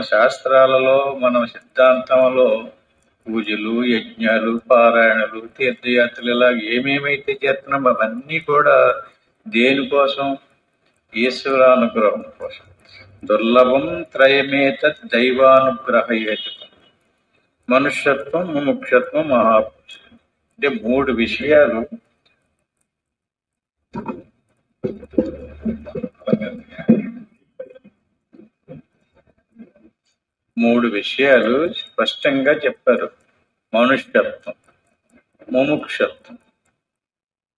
శాస్త్రాలలో మన సిద్ధాంతంలో పూజలు, యజ్ఞాలు, పారాయణలు, తీర్థయాత్రలు ఇలా ఏమేమైతే చేస్తున్నాం అవన్నీ కూడా దేనికోసం? ఈశ్వరానుగ్రహం కోసం. దుర్లభం త్రయమేత దైవానుగ్రహ హేతుకం. మనుష్యత్వం, ముముక్షత్వం, మహాపురుషం. అంటే మూడు విషయాలు స్పష్టంగా చెప్పారు. మనుష్యత్వం, ముముక్షత్వం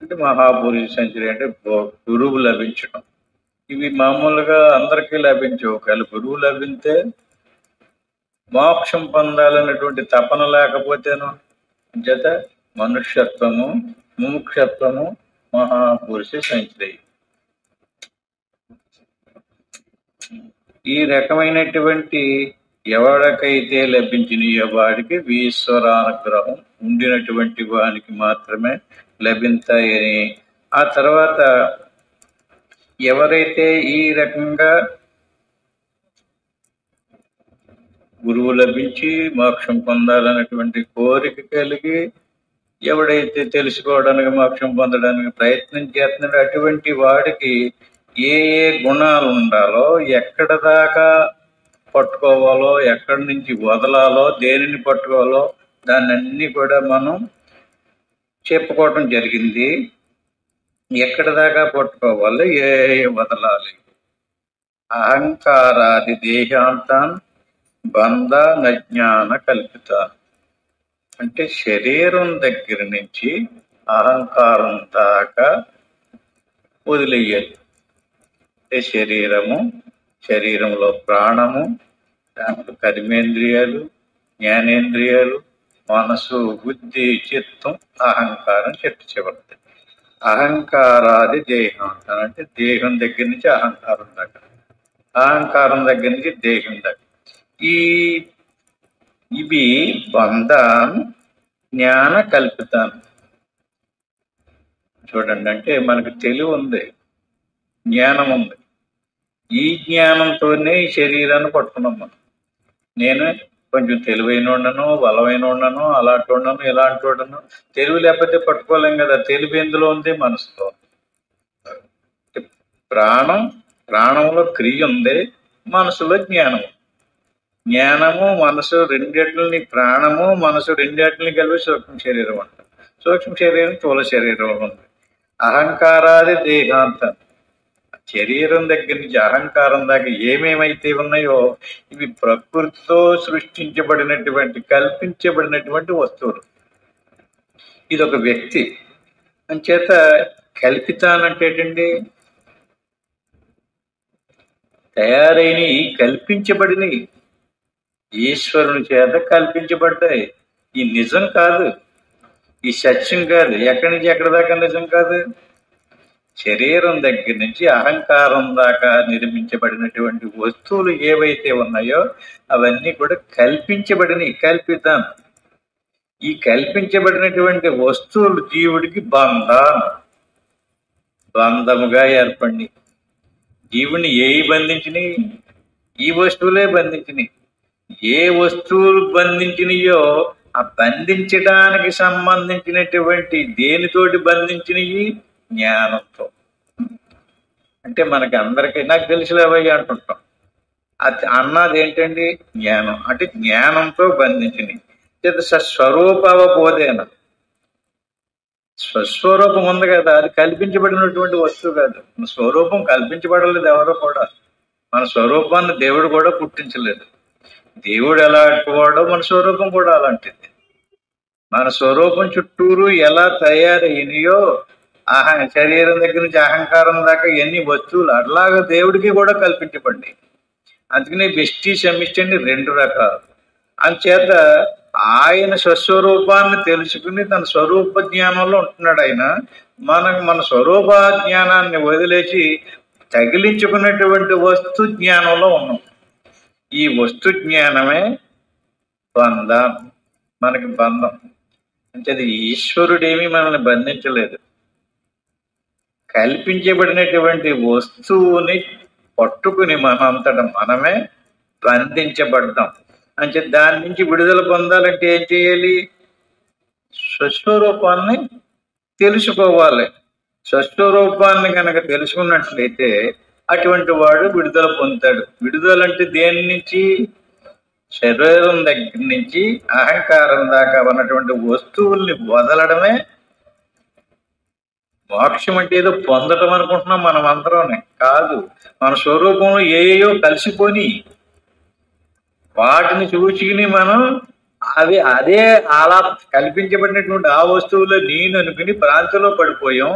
అంటే మహాపురుష సంచరి అంటే గురువు లభించడం. ఇవి మామూలుగా అందరికీ లభించవు. ఒకవేళ గురువు లభింతే మోక్షం పొందాలన్నటువంటి తపన లేకపోతేను జత మనుష్యత్వము, ముముక్షత్వము, మహాపురుష సంచరి. ఈ రకమైనటువంటి ఎవరికైతే లభించినయో వాడికి ఈశ్వరానుగ్రహం ఉండినటువంటి వానికి మాత్రమే లభించాయని. ఆ తర్వాత ఎవరైతే ఈ రకంగా గురువు లభించి మోక్షం పొందాలన్నటువంటి కోరిక కలిగి ఎవడైతే తెలుసుకోవడానికి, మోక్షం పొందడానికి ప్రయత్నం చేస్తున్నాడో అటువంటి వాడికి ఏ ఏ గుణాలు ఉండాలో, ఎక్కడ దాకా పట్టుకోవాలో, ఎక్కడి నుంచి వదలాలో, దేనిని పట్టుకోవాలో దాన్ని కూడా మనం చెప్పుకోవటం జరిగింది. ఎక్కడ దాకా పట్టుకోవాలి, ఏ వదలాలి. అహంకారాది దేహాంతాన్ బంధ నజ్ఞాన కల్పిత. అంటే శరీరం దగ్గర నుంచి అహంకారం దాకా వదిలేయాలి. అంటే శరీరంలో ప్రాణము, దాంట్లో కర్మేంద్రియాలు, జ్ఞానేంద్రియాలు, మనసు, బుద్ధి, చిత్తం, అహంకారం చెట్టు చివరి. అహంకారాది దేహాంతం అంటే దేహం దగ్గర నుంచి అహంకారం దాకా, అహంకారం దగ్గర నుంచి దేహం దాకా. ఇవి బంధం జ్ఞాన కల్పితాను. చూడండి, అంటే మనకు తెలివి ఉంది, జ్ఞానం ఉంది. ఈ జ్ఞానంతోనే ఈ శరీరాన్ని పట్టుకున్నాం మనం. నేను కొంచెం తెలివైన ఉండను, బలమైన ఉండను, అలాంటి ఉండను, ఇలాంటి ఉండను. తెలివి లేకపోతే పట్టుకోలేం కదా. తెలివి ఎందులో ఉంది? మనసులో. ప్రాణంలో క్రియ ఉంది, మనసులో జ్ఞానం. జ్ఞానము, మనసు రెండింటిని, ప్రాణము, మనసు రెండింటిని కలిపి సూక్ష్మ శరీరం అంటారు. సూక్ష్మ శరీరం స్థూల శరీరంలో ఉంది. అహంకారాది దేహాంతం. శరీరం దగ్గర నుంచి అహంకారం దాకా ఏమేమైతే ఉన్నాయో ఇవి ప్రకృతితో సృష్టించబడినటువంటి, కల్పించబడినటువంటి వస్తువులు. ఇది ఒక వ్యక్తి అంచేత కల్పితానంటే ఏంటండి? తయారైనవి, కల్పించబడినవి, ఈశ్వరుని చేత కల్పించబడ్డాయి. ఈ నిజం కాదు, ఈ సత్యం కాదు. ఎక్కడి నుంచి ఎక్కడి దాకా నిజం కాదు? శరీరం దగ్గర నుంచి అహంకారం దాకా నిర్మించబడినటువంటి వస్తువులు ఏవైతే ఉన్నాయో అవన్నీ కూడా కల్పించబడినవి, కల్పితం. ఈ కల్పించబడినటువంటి వస్తువులు జీవుడికి బంధముగా ఏర్పడి, జీవుని ఏవి బంధించినాయి? ఈ వస్తువులే బంధించినాయి. ఏ వస్తువులు బంధించినయో ఆ బంధించడానికి సంబంధించినటువంటి దేనితోటి బంధించినవి? జ్ఞానంతో. అంటే మనకి అందరికీ నాకు తెలిసిలేవయ్య అంటుంటాం. అది అన్నది ఏంటండి? జ్ఞానం. అంటే జ్ఞానంతో బంధించినవి. స్వరూపవబోధేన, స్వస్వరూపం ఉంది కదా, అది కల్పించబడినటువంటి వస్తువు కాదు. స్వరూపం కల్పించబడలేదు ఎవరో కూడా. మన స్వరూపాన్ని దేవుడు కూడా పుట్టించలేదు. దేవుడు ఎలాంటి వాడో మన స్వరూపం కూడా అలాంటిది. మన స్వరూపం చుట్టూరు ఎలా తయారయ్యినాయో శరీరం దగ్గర నుంచి అహంకారం దాకా ఎన్ని వస్తువులు అట్లాగా దేవుడికి కూడా కల్పించబడ్డాయి. అందుకనే బెస్టి సమిష్టి అని 2 రకాలు. అందుచేత ఆయన స్వస్వరూపాన్ని తెలుసుకుని తన స్వరూప జ్ఞానంలో ఉంటున్నాడు. ఆయన మన స్వరూప జ్ఞానాన్ని వదిలేసి తగిలించుకున్నటువంటి వస్తు జ్ఞానంలో ఉన్నాం. ఈ వస్తు జ్ఞానమే బంధం, మనకి బంధం. అంటే అది ఈశ్వరుడేమీ మనల్ని బంధించలేదు. కల్పించబడినటువంటి వస్తువుని పట్టుకుని మనంతట మనమే బంధించబడ్డాం. అంటే దాని నుంచి విడుదల పొందాలంటే ఏం చేయాలి? స్వస్వరూపాన్ని తెలుసుకోవాలి. స్వస్వరూపాన్ని కనుక తెలుసుకున్నట్లయితే అటువంటి వాడు విడుదల పొందుతాడు. విడుదల అంటే దేని నుంచి? శరీరం దగ్గర నుంచి అహంకారం దాకా ఉన్నటువంటి వస్తువుల్ని వదలడమే మోక్షం. అంటే ఏదో పొందటం అనుకుంటున్నాం మనం అందరం. కాదు, మన స్వరూపంలో ఏయో కలిసిపోని వాటిని చూసుకుని మనం అదే అలా కల్పించబడినటువంటి ఆ వస్తువులో నేను అనుకుని భ్రాంతిలో పడిపోయాం.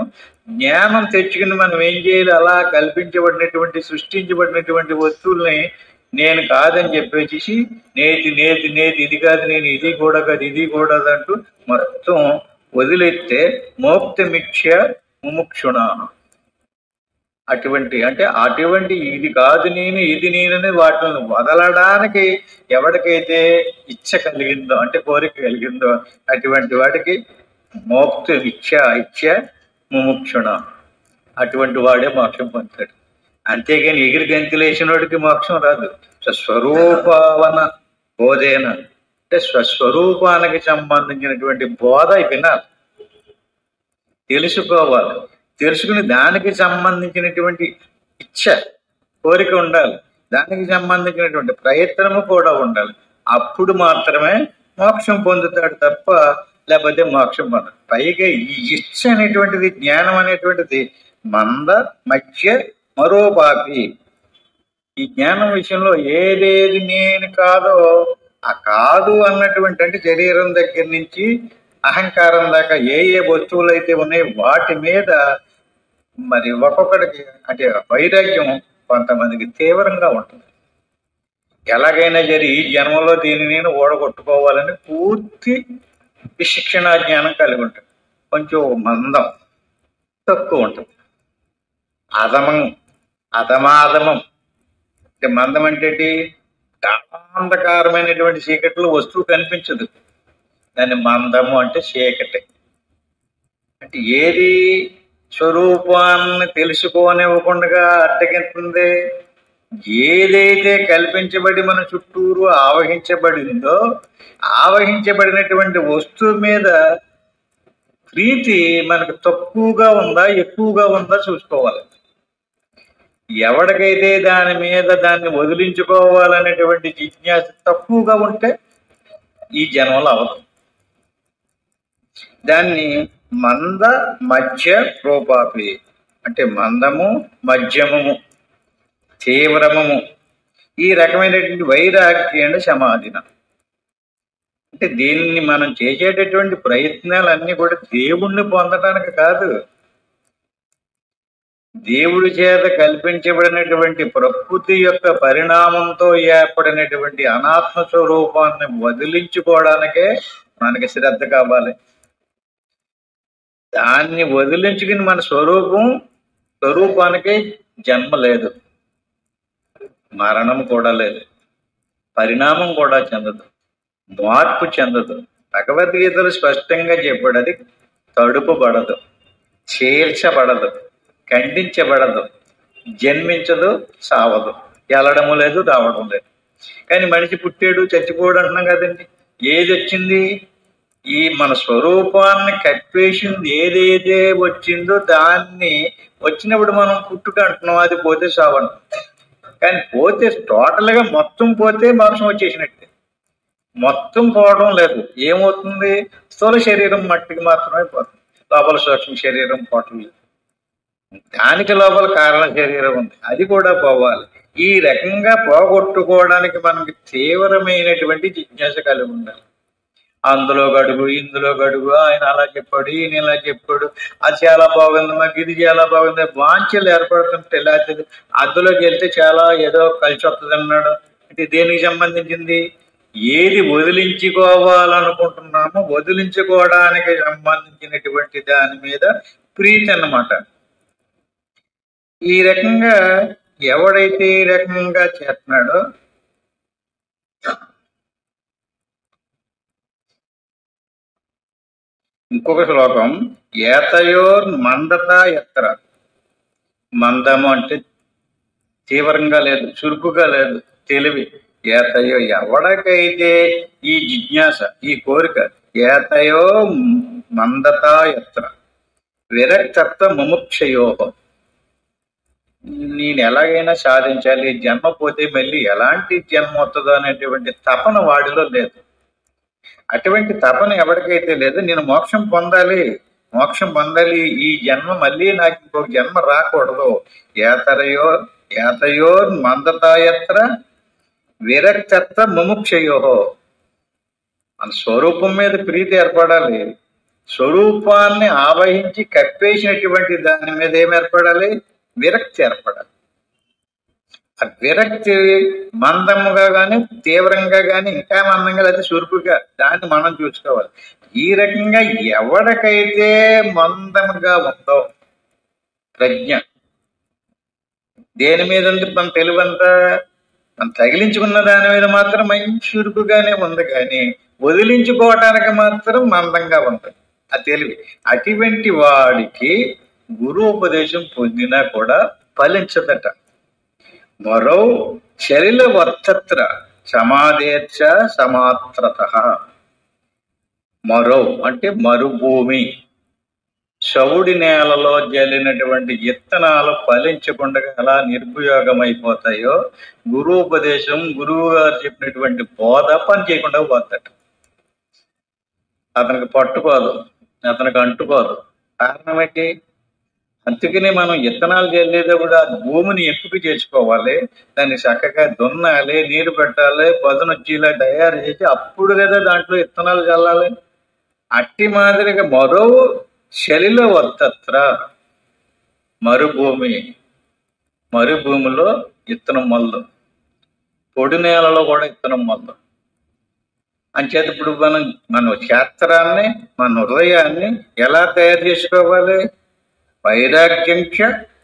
జ్ఞానం తెచ్చుకుని మనం ఏం చేయాలి? అలా కల్పించబడినటువంటి సృష్టించబడినటువంటి వస్తువుల్ని నేను కాదని చెప్పేసి నేతి నేతి నేతి ఇది కాదు, నేను ఇది కూడా కాదు, ఇది కూడా అంటూ మొత్తం వదిలేస్తే మోక్తమిచ్ఛ ముముక్షుణ. అటువంటి ఇది కాదు నేను, ఇది నేనని వాటిని వదలడానికి ఎవరికైతే ఇచ్చ కలిగిందో, అంటే కోరిక కలిగిందో, అటువంటి వాడికి ఇచ్చ ముముక్షుణ, అటువంటి వాడే మోక్షం పొందుతాడు. అంతేగాని ఎగిరి గంతులేసిన వాడికి మోక్షం రాదు. స్వస్వరూపవన బోధేన, అంటే స్వస్వరూపానికి సంబంధించినటువంటి బోధ వినాలి, తెలుసుకోవాలి. తెలుసుకుని దానికి సంబంధించినటువంటి ఇచ్చ, కోరిక ఉండాలి. దానికి సంబంధించినటువంటి ప్రయత్నము కూడా ఉండాలి. అప్పుడు మాత్రమే మోక్షం పొందుతాడు తప్ప లేకపోతే మోక్షం పొందడు. పైగా ఈ ఇచ్చ అనేటువంటిది, జ్ఞానం అనేటువంటిది మంద మధ్య మరోపాపి. ఈ జ్ఞానం విషయంలో ఏదేది నేను కాదో ఆ కాదు అన్నటువంటి, అంటే శరీరం దగ్గర నుంచి అహంకారం దాకా ఏ వస్తువులు అయితే ఉన్నాయో వాటి మీద మరి ఒక్కొక్కడికి అంటే వైరాగ్యం కొంతమందికి తీవ్రంగా ఉంటుంది. ఎలాగైనా సరే ఈ జన్మలో దీన్ని నేను ఓడగొట్టుకోవాలని పూర్తి విశిక్షణ జ్ఞానం కలిగి ఉంటుంది. కొంచెం మందం తక్కువ ఉంటుంది. అధమాధమం అంటే మందం అంటే అంధకారమైనటువంటి చీకట్లో వస్తువు కనిపించదు. దాన్ని మందము అంటే చీకటి. అంటే ఏది స్వరూపాన్ని తెలుసుకోనివ్వకుండా అడ్డగిస్తుంది? ఏదైతే కల్పించబడి మన చుట్టూరు ఆవహించబడిందో, ఆవహించబడినటువంటి వస్తువు మీద ప్రీతి మనకు తక్కువగా ఉందా ఎక్కువగా ఉందా చూసుకోవాలి. ఎవరికైతే దాని మీద దాన్ని వదిలించుకోవాలనేటువంటి జిజ్ఞాస తక్కువగా ఉంటే ఈ జన్మలో అవదు. దాన్ని మంద మధ్య రూపాపి అంటే మందము, మధ్యమము, తీవ్రమము, ఈ రకమైనటువంటి వైరాగ్యం సమాధిన. అంటే దీన్ని మనం చేసేటటువంటి ప్రయత్నాలన్నీ కూడా దేవుణ్ణి పొందడానికి కాదు, దేవుడి చేత కల్పించబడినటువంటి ప్రకృతి యొక్క పరిణామంతో ఏర్పడినటువంటి అనాత్మ స్వరూపాన్ని వదిలించుకోవడానికే మనకి శ్రద్ధ కావాలి. దాన్ని వదిలించుకుని మన స్వరూపానికి జన్మ లేదు, మరణం కూడా లేదు, పరిణామం కూడా చెందదు, మార్పు చెందదు. భగవద్గీతలు స్పష్టంగా చెప్పాడు, అది తడుపుబడదు, చీల్చబడదు, ఖండించబడదు, జన్మించదు, సావదు, వెళ్ళడము లేదు, రావడం లేదు. కానీ మనిషి పుట్టాడు చచ్చిపోడు అంటున్నాం కదండి. ఏది వచ్చింది? ఈ మన స్వరూపాన్ని కప్పేసింది ఏదైతే వచ్చిందో దాన్ని వచ్చినప్పుడు మనం పుట్టుక అంటున్నాం, అది పోతే సావంటున్నాం. కానీ పోతే టోటల్గా మొత్తం పోతే మోక్షం వచ్చేసినట్టే. మొత్తం పోవడం లేదు. ఏమవుతుంది? స్థూల శరీరం మట్టికి మాత్రమే పోతుంది, లోపల సూక్ష్మ శరీరం పోవటం లేదు. దానికి లోపల కారణ శరీరం ఉంది, అది కూడా పోవాలి. ఈ రకంగా పోగొట్టుకోవడానికి మనకి తీవ్రమైనటువంటి జిజ్ఞాస కలిగి ఉండాలి. అందులో గడుగు ఇందులో గడుగు, ఆయన అలా చెప్పాడు ఈయన ఇలా చెప్పాడు, అది చాలా బాగుంది మాకు ఇది చాలా బాగుంది, వాంఛలు ఏర్పడుతుంటే లేకపోతే అందులోకి వెళ్తే చాలా ఏదో కలిసి వస్తుంది అన్నాడు. అంటే దేనికి సంబంధించింది? ఏది వదిలించుకోవాలనుకుంటున్నామో వదిలించుకోవడానికి సంబంధించినటువంటి దాని మీద ప్రీతి అన్నమాట. ఈ రకంగా ఎవడైతే ఈ రకంగా చేస్తున్నాడో ఇంకొక శ్లోకం, ఏతయోర్ మందత ఎత్తర. మందము అంటే తీవ్రంగా లేదు, చురుకుగా లేదు, తెలివి. ఏతయో ఎవడికైతే ఈ జిజ్ఞాస ఈ కోరిక, ఏతయో మందత ఎత్తర విరక్తత్వ ముముక్షయోహం, నేను ఎలాగైనా సాధించాలి, జన్మ పోతే మళ్ళీ ఎలాంటి జన్మ వస్తుందో అనేటువంటి తపన వాడిలో లేదు. అటువంటి తపన ఎవరికైతే లేదు, నేను మోక్షం పొందాలి ఈ జన్మ మళ్ళీ నాకు ఇంకొక జన్మ రాకూడదు, ఏతయో మందతాయత్ర విరక్తత్వ ముముక్షయోహో, మన స్వరూపం మీద ప్రీతి ఏర్పడాలి. స్వరూపాన్ని ఆవహించి కప్పేసినటువంటి దాని మీద ఏం ఏర్పడాలి? విరక్తి ఏర్పడాలి. ఆ విరక్తి మందముగా గాని తీవ్రంగా గాని ఇంకా మందంగా లేదా చురుకుగా దాన్ని మనం చూసుకోవాలి. ఈ రకంగా ఎవరికైతే మందముగా ఉందో ప్రజ్ఞ, దేని మీద ఉంది మన తెలివంతా, మనం తగిలించుకున్న దాని మీద మాత్రం మంచి చురుకుగానే ఉంది, కానీ వదిలించుకోవటానికి మాత్రం మందంగా ఉంది ఆ తెలివి. అటువంటి వాడికి గురువుపదేశం పొందినా కూడా ఫలించదట. మరో చలిల వర్తత్ర సమాధేర్చ సమాత్రత. మరో అంటే మరుభూమి, చవుడి నేలలో జల్లినటువంటి విత్తనాలు ఫలించకుండా ఎలా నిర్భయోగమైపోతాయో గురువుపదేశం, గురువు గారు చెప్పినటువంటి బోధ పని చేయకుండా పోతాడు. అతనికి పట్టుకోదు, అతనికి అంటుకోదు. కారణం ఏంటి? అందుకని మనం విత్తనాలు చల్లేటప్పుడు ఆ భూమిని ఎంపిక చేసుకోవాలి, దాన్ని చక్కగా దున్నాలి, నీరు పెట్టాలి, పదునొచ్చేలా తయారు చేసి అప్పుడు కదా దాంట్లో విత్తనాలు చల్లాలి. అట్టి మాదిరిగా మరో చలిల వర్తత్ర మరుభూమిలో విత్తనం మొదలు, పొడి నేలలో కూడా విత్తనం మొదలు. అంచేత ఇప్పుడు మన క్షేత్రాన్ని, మన హృదయాన్ని ఎలా తయారు చేసుకోవాలి? వైరాగ్యంచ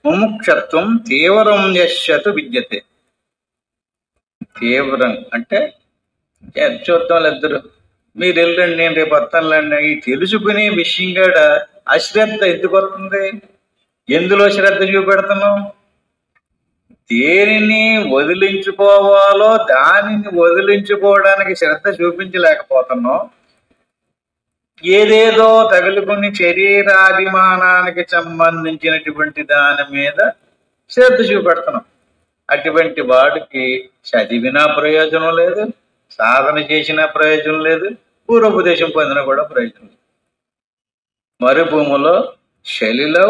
ముముక్షత్వం తీవ్రం యశ్యతు విద్యతే. తీవ్రం అంటే చూద్దాం ఇద్దరు, మీరు వెళ్ళండి నేను రేపు వస్తానులేండి, ఈ తెలుసుకునే విషయం కూడా అశ్రద్ధ ఎందుకు వస్తుంది? ఎందులో శ్రద్ధ చూపెడుతున్నాం? దేనిని వదిలించుకోవాలో దానిని వదిలించుకోవడానికి శ్రద్ధ చూపించలేకపోతున్నాం. ఏదేదో తగులుకుని శరీరాభిమానానికి సంబంధించినటువంటి దాని మీద శ్రద్ధ చూపెడుతున్నాం. అటువంటి వాడికి చదివినా ప్రయోజనం లేదు, సాధన చేసినా ప్రయోజనం లేదు, పూర్వోపదేశం పొందినా కూడా ప్రయోజనం లేదు. మరుభూమిలో శలిలో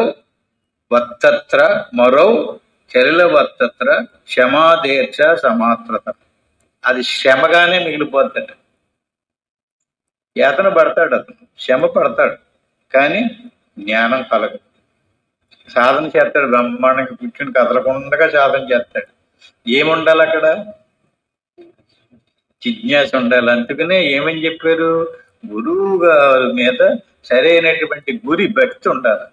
వర్తత్ర మరో చలిల వర్తత్ర క్షమాదేర్చ సమాత్రత. అది శ్రమగానే మిగిలిపోతాడు. యాతన పడతాడు, అతను శ్రమ పడతాడు, కానీ జ్ఞానం కలగదు. సాధన చేస్తాడు, బ్రహ్మాండంగా కూర్చుని కదలకుండా సాధన చేస్తాడు. ఏముండాలి అక్కడ? జిజ్ఞాస ఉండాలి. అందుకనే ఏమని చెప్పారు? గురువు గారి మీద సరైనటువంటి గురి భక్తి ఉండాలి,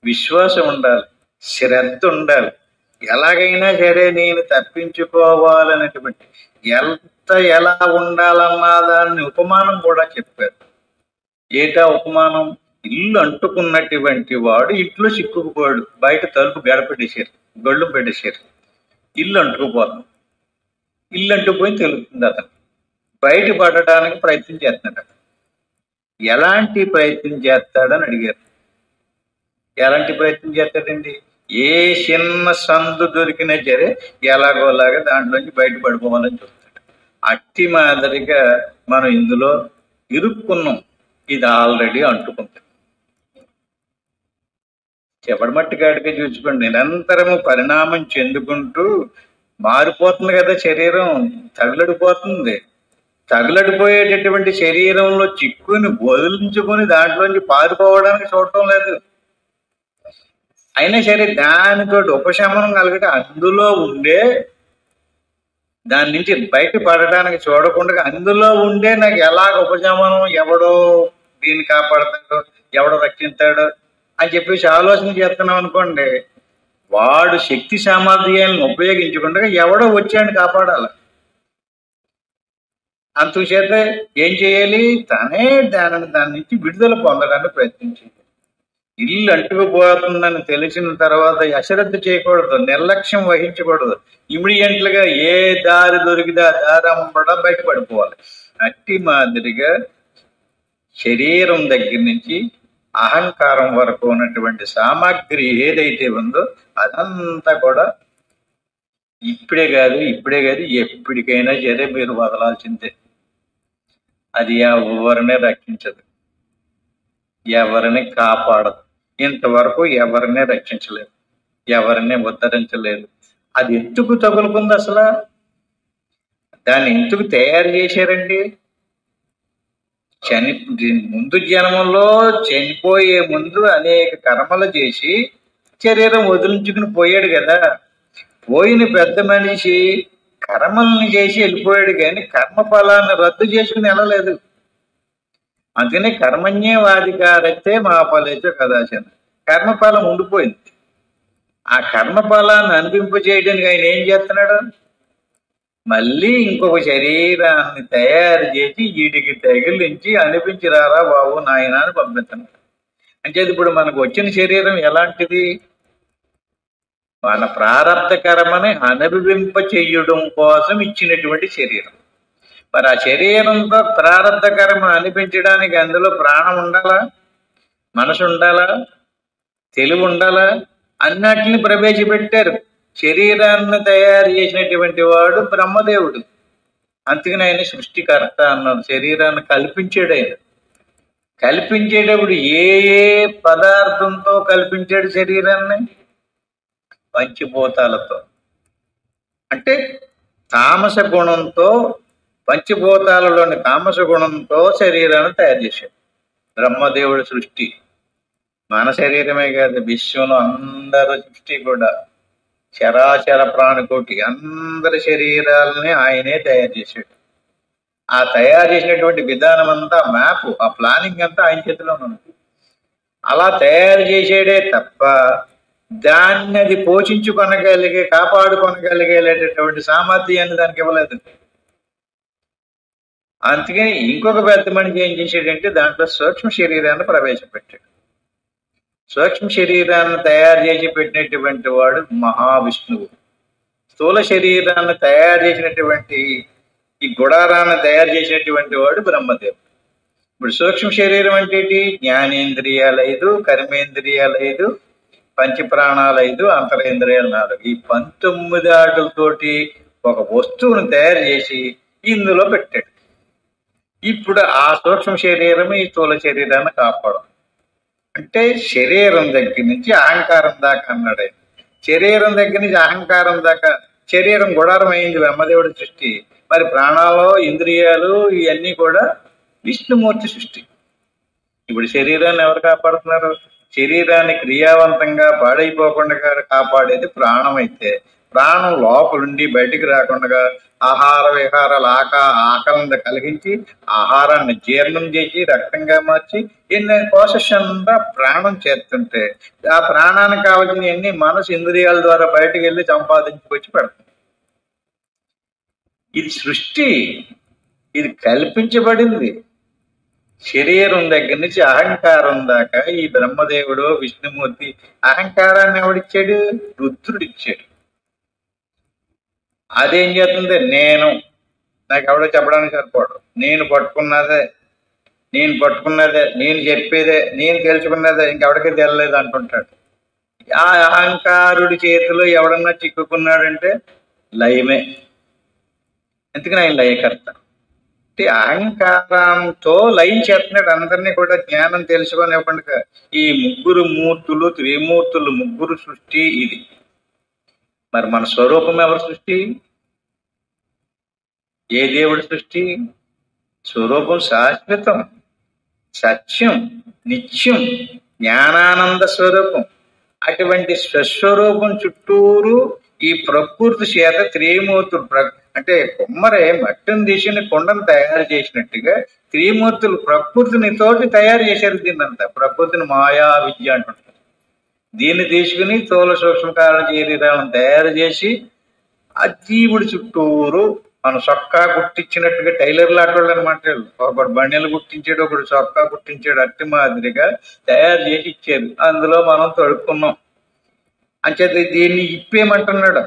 విశ్వాసం ఉండాలి, శ్రద్ధ ఉండాలి. ఎలాగైనా సరే నేను తప్పించుకోవాలనేటువంటి ఎలా ఉండాలన్నా దాన్ని ఉపమానం కూడా చెప్పారు. ఏటా ఉపమానం? ఇల్లు అంటుకున్నటువంటి వాడు ఇంట్లో చిక్కుకుపోయాడు, బయట తలుపు గడపెట్టేశారు, గొళ్ళు పెట్టేశారు, ఇల్లు అంటుకుపోతాం. ఇల్లు అంటుకుపోయి తెలుస్తుంది అతను, బయట పడటానికి ప్రయత్నం చేస్తున్నాడు. ఎలాంటి ప్రయత్నం చేస్తాడని అడిగారు. ఎలాంటి ప్రయత్నం చేస్తాడండి? ఏ చిన్న సందు దొరికినా సరే ఎలాగోలాగా దాంట్లోంచి బయట పడిపోవాలని చూస్తాడు. అట్టి మాదిరిగా మనం ఇందులో ఇరుక్కున్నాం, ఇది ఆల్రెడీ అంటుకుంది. చెవడమట్టి కాడికి చూసుకోండి, నిరంతరము పరిణామం చెందుకుంటూ మారిపోతుంది కదా శరీరం, తగులడిపోతుంది. తగులడిపోయేటటువంటి శరీరంలో చిక్కుని వదిలించుకుని దాంట్లోంచి పారిపోవడానికి చూడటం లేదు. అయినా సరే దానితో ఉపశమనం కలిగితే అందులో ఉండే దాని నుంచి బయట పడడానికి చూడకుండా అందులో ఉండే నాకు ఎలాగ ఉపశమనం, ఎవడో దీన్ని కాపాడతాడు, ఎవడో రక్షిస్తాడు అని చెప్పేసి ఆలోచన చేస్తున్నాం అనుకోండి, వాడు శక్తి సామర్థ్యాలను ఉపయోగించకుండా ఎవడో వచ్చాడు కాపాడాలి. అందుచేత ఏం చేయాలి? తనే దాని నుంచి విడుదల పొందడానికి ప్రయత్నించాలి. ఇల్లు అంటుకుపోతుందని తెలిసిన తర్వాత అశ్రద్ధ చేయకూడదు, నిర్లక్ష్యం వహించకూడదు. ఇమీడియట్లుగా ఏ దారి దొరికితే ఆ దారి అమ్మడం బయటపడిపోవాలి. అట్టి మాదిరిగా శరీరం దగ్గర నుంచి అహంకారం వరకు ఉన్నటువంటి సామాగ్రి ఏదైతే ఉందో అదంతా కూడా ఇప్పుడే కాదు ఎప్పటికైనా సరే మీరు వదలాల్సిందే. అది ఎవరిని రక్షించదు, ఎవరిని కాపాడదు. ఇంతవరకు ఎవరిని రక్షించలేదు, ఎవరిని ఉద్ధరించలేదు. అది ఎందుకు తగులుకుంది? అసలు దాన్ని ఎందుకు తయారు చేశారండి? ముందు జన్మలో చనిపోయే ముందు అనేక కర్మలు చేసి శరీరం వదిలించుకుని పోయాడు కదా. పోయిన పెద్ద మనిషి కర్మల్ని చేసి వెళ్ళిపోయాడు, కానీ కర్మఫలాన్ని రద్దు చేసుకుని వెళ్ళలేదు. అందుకనే కర్మణ్యేవాధికారస్తే మా ఫలేచో కదాచన, కర్మఫలం ఉండిపోయింది. ఆ కర్మఫలాన్ని అనిపింప చేయడానికి ఆయన ఏం చేస్తున్నాడు? మళ్ళీ ఇంకొక శరీరాన్ని తయారు చేసి వీటికి తగిలించి అనిపించిరారా బాబు నాయన అని పంపిస్తున్నాడు. అంటే ఇప్పుడు మనకు వచ్చిన శరీరం ఎలాంటిది? మన ప్రారంభ కర్మని అనుభవింప చెయ్యడం కోసం ఇచ్చినటువంటి శరీరం. మరి ఆ శరీరంతో ప్రారంభ కర్మ అనిపించడానికి అందులో ప్రాణం ఉండాలా, మనసు ఉండాలా, తెలివి ఉండాలా, అన్నిటిని ప్రవేశపెట్టారు. శరీరాన్ని తయారు చేసినటువంటి వాడు బ్రహ్మదేవుడు. అందుకని ఆయన సృష్టికర్త అన్నాడు. శరీరాన్ని కల్పించాడు. ఆయన కల్పించేటప్పుడు ఏ ఏ పదార్థంతో కల్పించాడు శరీరాన్ని? పంచభూతాలతో. అంటే తామస గుణంతో, పంచభూతాలలోని తామస గుణంతో శరీరాన్ని తయారు చేశాడు బ్రహ్మదేవుడి సృష్టి. మన శరీరమే కాదు, విశ్వంలో అందరి సృష్టి కూడా, చరాచర ప్రాణికోటి అందరి శరీరాలని ఆయనే తయారు చేశాడు. ఆ తయారు చేసినటువంటి విధానం అంతా, మ్యాప్, ఆ ప్లానింగ్ అంతా ఆయన చేతిలో ఉంది. అలా తయారు చేసేడే తప్ప దాన్ని అది పోషించుకొనగలిగే, కాపాడుకొనగలిగేటటువంటి సామర్థ్యాన్ని దానికి ఇవ్వలేదు. అందుకని ఇంకొక పెద్ద మనిషి ఏం చేశాడంటే దాంట్లో సూక్ష్మ శరీరాన్ని ప్రవేశపెట్టాడు. సూక్ష్మ శరీరాన్ని తయారు చేసి పెట్టినటువంటి వాడు మహావిష్ణువు. స్థూల శరీరాన్ని తయారు చేసినటువంటి, ఈ గుడారాన్ని తయారు చేసినటువంటి వాడు బ్రహ్మదేవుడు. ఇప్పుడు సూక్ష్మ శరీరం అంటే ఏంటి? జ్ఞానేంద్రియాలు 5, కర్మేంద్రియాలు 5, పంచప్రాణాలు 5, అంతరేంద్రియాలు 4. ఈ 19 ఆటలతోటి ఒక వస్తువును తయారు చేసి ఇందులో పెట్టాడు. ఇప్పుడు ఆ సూక్ష్మ శరీరం ఈ స్థూల శరీరాన్ని కాపాడు. అంటే శరీరం దగ్గర నుంచి అహంకారం దాకా అన్నాడు ఆయన. శరీరం దగ్గర నుంచి అహంకారం దాకా శరీరం గుడారం అయింది బ్రహ్మదేవుడి సృష్టి. మరి ప్రాణాలు, ఇంద్రియాలు ఇవన్నీ కూడా విష్ణుమూర్తి సృష్టి. ఇప్పుడు శరీరాన్ని ఎవరు కాపాడుతున్నారు? శరీరాన్ని క్రియావంతంగా పాడైపోకుండా కాపాడేది ప్రాణం. అయితే ప్రాణం లోపలుండి బయటికి రాకుండా ఆహార విహారాలు ఆకలిని కలిగించి ఆహారాన్ని జీర్ణం చేసి రక్తంగా మార్చి ఎన్ని ప్రాసెస్ అంతా ప్రాణం చేస్తుంటే ఆ ప్రాణానికి కావాల్సిన ఎన్ని మనసు ఇంద్రియాల ద్వారా బయటకు వెళ్ళి సంపాదించుకొచ్చి పెడుతుంది. ఇది సృష్టి, ఇది కల్పించబడింది. శరీరం దగ్గర నుంచి అహంకారం దాకా ఈ బ్రహ్మదేవుడు, విష్ణుమూర్తి. అహంకారాన్ని ఎవడిచ్చాడు? రుద్రుడిచ్చాడు. అదేం చేస్తుంది? నాకు ఎవడో చెప్పడానికి సరిపోడు, నేను పట్టుకున్నదే, నేను చెప్పేదే, నేను తెలుసుకున్నదే, ఇంకెవడికి తెలియలేదు అంటుంటాడు. ఆ అహంకారుడి చేతిలో ఎవడన్నా చిక్కుకున్నాడంటే లయమే. ఎందుకని ఆయన లయకర్త. అహంకారంతో లయం చేస్తున్నాడు అందరినీ కూడా. జ్ఞానం తెలుసుకోనివ్వకుండా ఈ ముగ్గురు మూర్తులు, త్రిమూర్తులు, ముగ్గురు సృష్టి ఇది. మరి మన స్వరూపం ఎవరి సృష్టి? ఏ దేవుడి సృష్టి? స్వరూపం శాశ్వతం, సత్యం, నిత్యం, జ్ఞానానంద స్వరూపం. అటువంటి స్వస్వరూపం చుట్టూరు ఈ ప్రకృతి చేత త్రిమూర్తులు అంటే కుమ్మరే మట్టిని తీసిన కొండను తయారు చేసినట్టుగా త్రిమూర్తులు ప్రకృతిని తోటి తయారు చేశారు. దీన్నంతా ప్రకృతిని మాయా విద్య అంటుంటారు. దీన్ని తీసుకుని స్థూల సూక్ష్మ కారణ శరీరాలను తయారు చేసి ఆ జీవుడి చుట్టూరు మనం చొక్కా కుట్టించినట్టుగా టైలర్ లాంటి అనమాట. ఒకడు బండిలు కుట్టించాడు, ఒకడు చొక్కా కుట్టించాడు, అట్టి మాదిరిగా తయారు చేసి ఇచ్చారు. అందులో మనం తడుక్కున్నాం. అంచేత దీన్ని ఇప్పేయమంటున్నాడు,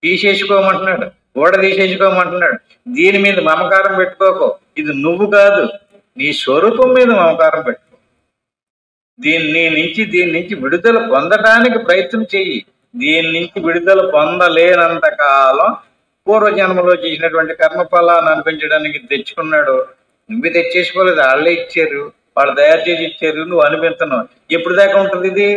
తీసేసుకోమంటున్నాడు, ఊడ తీసేసుకోమంటున్నాడు. దీని మీద మమకారం పెట్టుకోకు. ఇది నువ్వు కాదు, నీ స్వరూపం మీద మమకారం పెట్టుకో. దీని నుంచి విడుదల పొందడానికి ప్రయత్నం చెయ్యి. దీని నుంచి విడుదల పొందలేనంత కాలం పూర్వజన్మలో చేసినటువంటి కర్మఫలాన్ని అనిపించడానికి తెచ్చుకున్నాడు. నువ్వు తెచ్చేసుకోలేదు, వాళ్ళే ఇచ్చారు, వాళ్ళు తయారు చేసి ఇచ్చారు, నువ్వు అనిపిస్తున్నావు. ఎప్పుడు దాకా ఉంటుంది ఇది?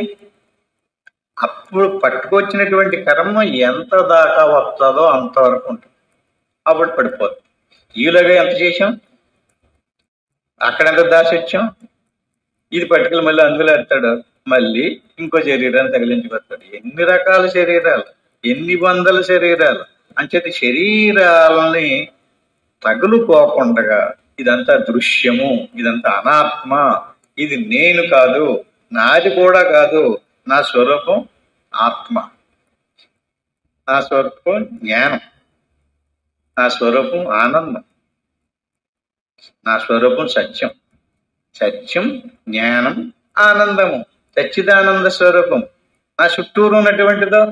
అప్పుడు పట్టుకొచ్చినటువంటి కర్మ ఎంత దాకా వస్తుందో అంతవరకు ఉంటుంది. అప్పుడు పడిపోతుంది. ఈలోగా ఎంత చేసాం, అక్కడెంత దాసొచ్చాం, ఇది పట్టుకుని మళ్ళీ అందులో ఎత్తాడు, మళ్ళీ ఇంకో శరీరాన్ని తగిలించుకొస్తాడు. ఎన్ని రకాల శరీరాలు, ఎన్ని వందల శరీరాలు. అంచేత శరీరాలని తగులుకోకుండా ఇదంతా దృశ్యము, ఇదంతా అనాత్మ, ఇది నేను కాదు, నాది కూడా కాదు, నా స్వరూపం ఆత్మ, నా స్వరూపం జ్ఞానం, నా స్వరూపం ఆనందం, నా స్వరూపం సత్యం. సత్యం, జ్ఞానం, ఆనందము, సచ్చిదానంద స్వరూపం. నా చుట్టూరు ఉన్నటువంటిదో